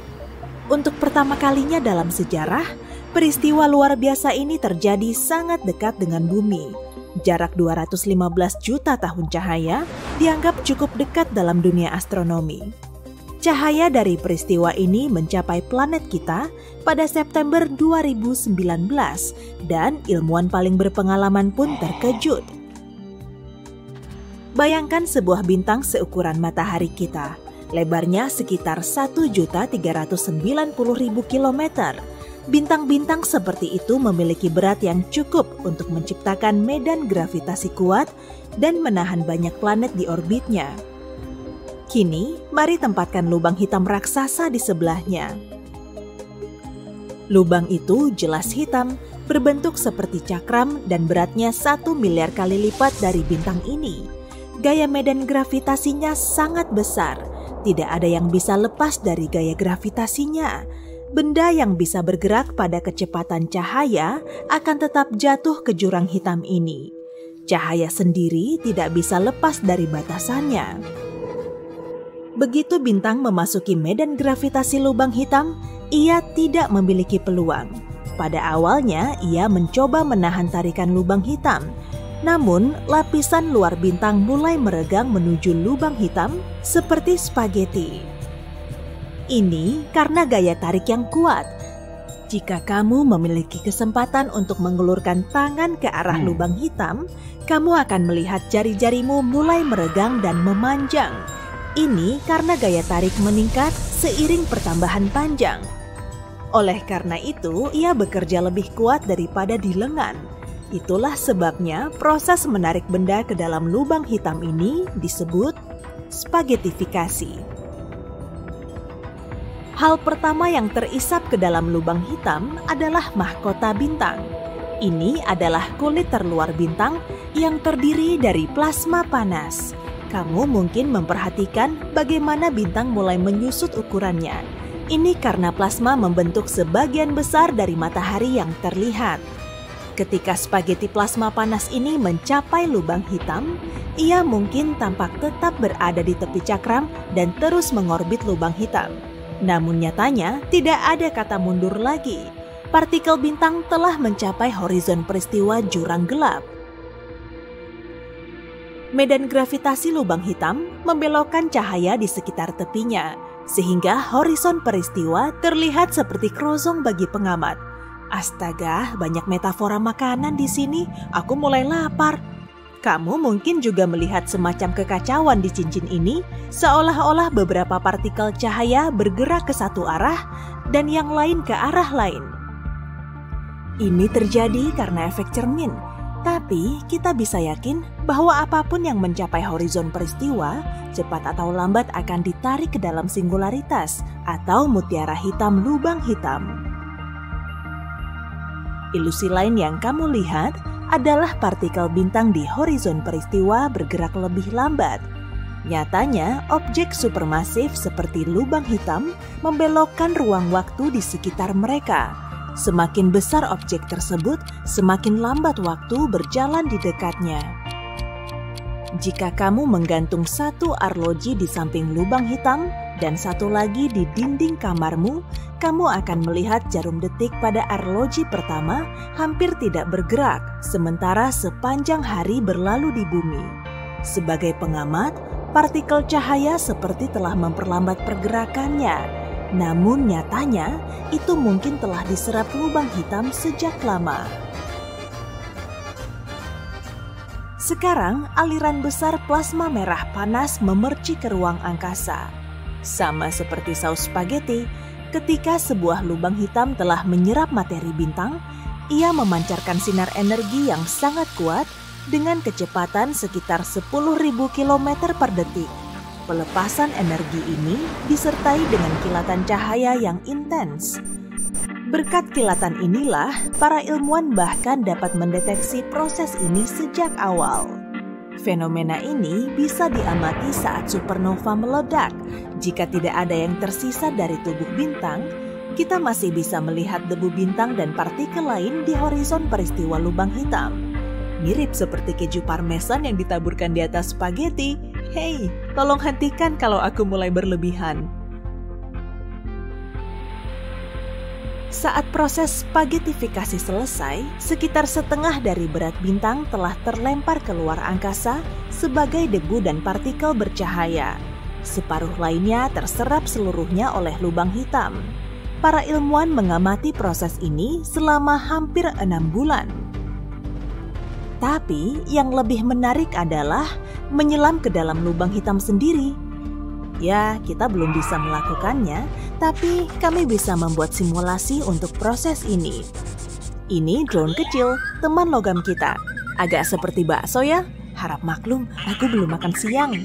Untuk pertama kalinya dalam sejarah, peristiwa luar biasa ini terjadi sangat dekat dengan bumi. Jarak 215 juta tahun cahaya dianggap cukup dekat dalam dunia astronomi. Cahaya dari peristiwa ini mencapai planet kita pada September 2019 dan ilmuwan paling berpengalaman pun terkejut. Bayangkan sebuah bintang seukuran matahari kita, lebarnya sekitar 1.390.000 kilometer. Bintang-bintang seperti itu memiliki berat yang cukup untuk menciptakan medan gravitasi kuat dan menahan banyak planet di orbitnya. Kini, mari tempatkan lubang hitam raksasa di sebelahnya. Lubang itu jelas hitam, berbentuk seperti cakram dan beratnya 1 miliar kali lipat dari bintang ini. Gaya medan gravitasinya sangat besar, tidak ada yang bisa lepas dari gaya gravitasinya. Benda yang bisa bergerak pada kecepatan cahaya akan tetap jatuh ke jurang hitam ini. Cahaya sendiri tidak bisa lepas dari batasannya. Begitu bintang memasuki medan gravitasi lubang hitam, ia tidak memiliki peluang. Pada awalnya, ia mencoba menahan tarikan lubang hitam. Namun, lapisan luar bintang mulai meregang menuju lubang hitam seperti spaghetti. Ini karena gaya tarik yang kuat. Jika kamu memiliki kesempatan untuk mengulurkan tangan ke arah lubang hitam, kamu akan melihat jari-jarimu mulai meregang dan memanjang. Ini karena gaya tarik meningkat seiring pertambahan panjang. Oleh karena itu, ia bekerja lebih kuat daripada di lengan. Itulah sebabnya proses menarik benda ke dalam lubang hitam ini disebut spaghettifikasi. Hal pertama yang terisap ke dalam lubang hitam adalah mahkota bintang. Ini adalah kulit terluar bintang yang terdiri dari plasma panas. Kamu mungkin memperhatikan bagaimana bintang mulai menyusut ukurannya. Ini karena plasma membentuk sebagian besar dari matahari yang terlihat. Ketika spaghetti plasma panas ini mencapai lubang hitam, ia mungkin tampak tetap berada di tepi cakram dan terus mengorbit lubang hitam. Namun nyatanya tidak ada kata mundur lagi. Partikel bintang telah mencapai horizon peristiwa jurang gelap. Medan gravitasi lubang hitam membelokkan cahaya di sekitar tepinya, sehingga horizon peristiwa terlihat seperti kerosong bagi pengamat. Astaga, banyak metafora makanan di sini. Aku mulai lapar. Kamu mungkin juga melihat semacam kekacauan di cincin ini, seolah-olah beberapa partikel cahaya bergerak ke satu arah dan yang lain ke arah lain. Ini terjadi karena efek cermin. Tapi kita bisa yakin bahwa apapun yang mencapai horizon peristiwa, cepat atau lambat akan ditarik ke dalam singularitas atau mutiara hitam lubang hitam. Ilusi lain yang kamu lihat adalah partikel bintang di horizon peristiwa bergerak lebih lambat. Nyatanya, objek supermasif seperti lubang hitam membelokkan ruang waktu di sekitar mereka. Semakin besar objek tersebut, semakin lambat waktu berjalan di dekatnya. Jika kamu menggantung satu arloji di samping lubang hitam dan satu lagi di dinding kamarmu, kamu akan melihat jarum detik pada arloji pertama hampir tidak bergerak, sementara sepanjang hari berlalu di bumi. Sebagai pengamat, partikel cahaya seperti telah memperlambat pergerakannya. Namun nyatanya, itu mungkin telah diserap lubang hitam sejak lama. Sekarang, aliran besar plasma merah panas memercik ke ruang angkasa. Sama seperti saus spaghetti, ketika sebuah lubang hitam telah menyerap materi bintang, ia memancarkan sinar energi yang sangat kuat dengan kecepatan sekitar 10.000 km per detik. Pelepasan energi ini disertai dengan kilatan cahaya yang intens. Berkat kilatan inilah, para ilmuwan bahkan dapat mendeteksi proses ini sejak awal. Fenomena ini bisa diamati saat supernova meledak. Jika tidak ada yang tersisa dari tubuh bintang, kita masih bisa melihat debu bintang dan partikel lain di horizon peristiwa lubang hitam. Mirip seperti keju parmesan yang ditaburkan di atas spaghetti. Hei, tolong hentikan kalau aku mulai berlebihan. Saat proses spaghettifikasi selesai, sekitar setengah dari berat bintang telah terlempar keluar angkasa sebagai debu dan partikel bercahaya. Separuh lainnya terserap seluruhnya oleh lubang hitam. Para ilmuwan mengamati proses ini selama hampir 6 bulan. Tapi yang lebih menarik adalah menyelam ke dalam lubang hitam sendiri. Ya, kita belum bisa melakukannya, tapi kami bisa membuat simulasi untuk proses ini. Ini drone kecil, teman logam kita. Agak seperti bakso ya? Harap maklum, aku belum makan siang.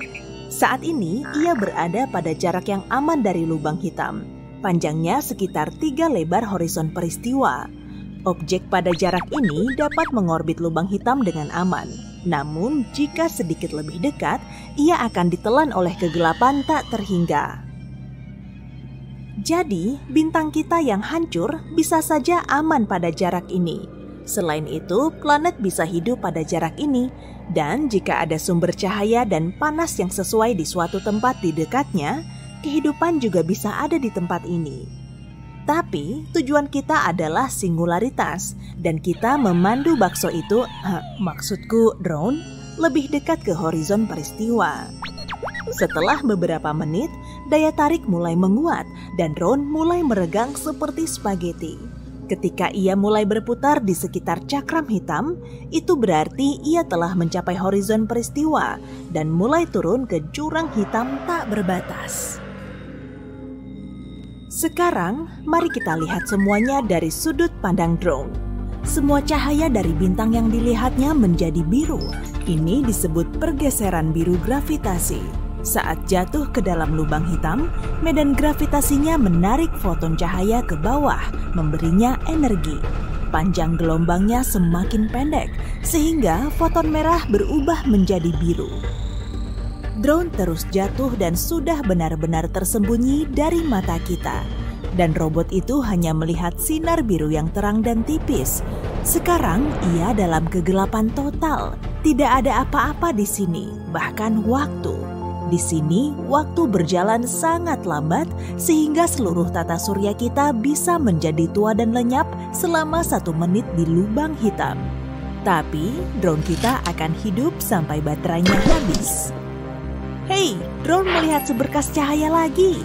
Saat ini, ia berada pada jarak yang aman dari lubang hitam. Panjangnya sekitar 3 lebar horizon peristiwa. Objek pada jarak ini dapat mengorbit lubang hitam dengan aman. Namun, jika sedikit lebih dekat, ia akan ditelan oleh kegelapan tak terhingga. Jadi, bintang kita yang hancur bisa saja aman pada jarak ini. Selain itu, planet bisa hidup pada jarak ini. Dan jika ada sumber cahaya dan panas yang sesuai di suatu tempat di dekatnya, kehidupan juga bisa ada di tempat ini. Tapi tujuan kita adalah singularitas dan kita memandu bakso itu, maksudku drone, lebih dekat ke horizon peristiwa. Setelah beberapa menit, daya tarik mulai menguat dan drone mulai meregang seperti spaghetti. Ketika ia mulai berputar di sekitar cakram hitam, itu berarti ia telah mencapai horizon peristiwa dan mulai turun ke jurang hitam tak berbatas. Sekarang, mari kita lihat semuanya dari sudut pandang drone. Semua cahaya dari bintang yang dilihatnya menjadi biru. Ini disebut pergeseran biru gravitasi. Saat jatuh ke dalam lubang hitam, medan gravitasinya menarik foton cahaya ke bawah, memberinya energi. Panjang gelombangnya semakin pendek, sehingga foton merah berubah menjadi biru. Drone terus jatuh dan sudah benar-benar tersembunyi dari mata kita. Dan robot itu hanya melihat sinar biru yang terang dan tipis. Sekarang ia dalam kegelapan total. Tidak ada apa-apa di sini, bahkan waktu. Di sini, waktu berjalan sangat lambat sehingga seluruh tata surya kita bisa menjadi tua dan lenyap selama 1 menit di lubang hitam. Tapi, drone kita akan hidup sampai baterainya habis. Hei, drone melihat seberkas cahaya lagi.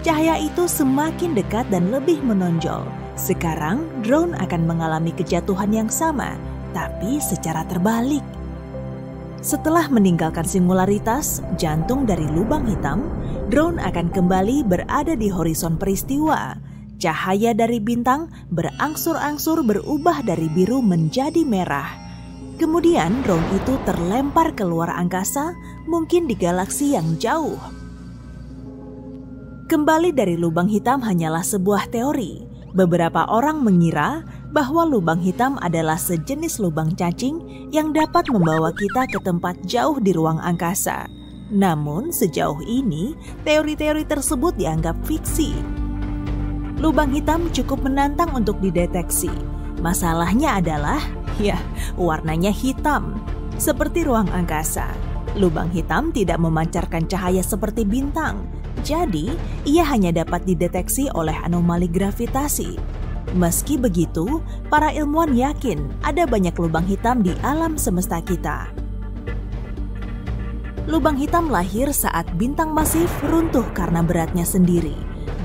Cahaya itu semakin dekat dan lebih menonjol. Sekarang, drone akan mengalami kejatuhan yang sama, tapi secara terbalik. Setelah meninggalkan singularitas, jantung dari lubang hitam, drone akan kembali berada di horizon peristiwa. Cahaya dari bintang berangsur-angsur berubah dari biru menjadi merah. Kemudian drone itu terlempar keluar angkasa, mungkin di galaksi yang jauh. Kembali dari lubang hitam hanyalah sebuah teori. Beberapa orang mengira bahwa lubang hitam adalah sejenis lubang cacing yang dapat membawa kita ke tempat jauh di ruang angkasa. Namun sejauh ini, teori-teori tersebut dianggap fiksi. Lubang hitam cukup menantang untuk dideteksi. Masalahnya adalah, warnanya hitam, seperti ruang angkasa. Lubang hitam tidak memancarkan cahaya seperti bintang, jadi ia hanya dapat dideteksi oleh anomali gravitasi. Meski begitu, para ilmuwan yakin ada banyak lubang hitam di alam semesta kita. Lubang hitam lahir saat bintang masif runtuh karena beratnya sendiri.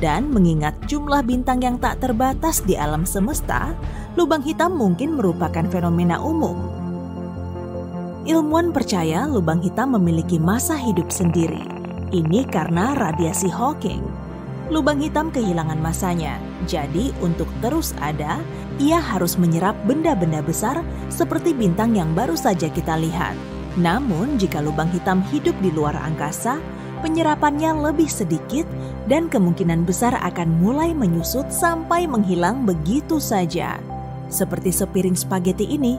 Dan mengingat jumlah bintang yang tak terbatas di alam semesta, lubang hitam mungkin merupakan fenomena umum. Ilmuwan percaya lubang hitam memiliki masa hidup sendiri. Ini karena radiasi Hawking. Lubang hitam kehilangan masanya, jadi untuk terus ada, ia harus menyerap benda-benda besar seperti bintang yang baru saja kita lihat. Namun jika lubang hitam hidup di luar angkasa, penyerapannya lebih sedikit dan kemungkinan besar akan mulai menyusut sampai menghilang begitu saja. Seperti sepiring spaghetti ini.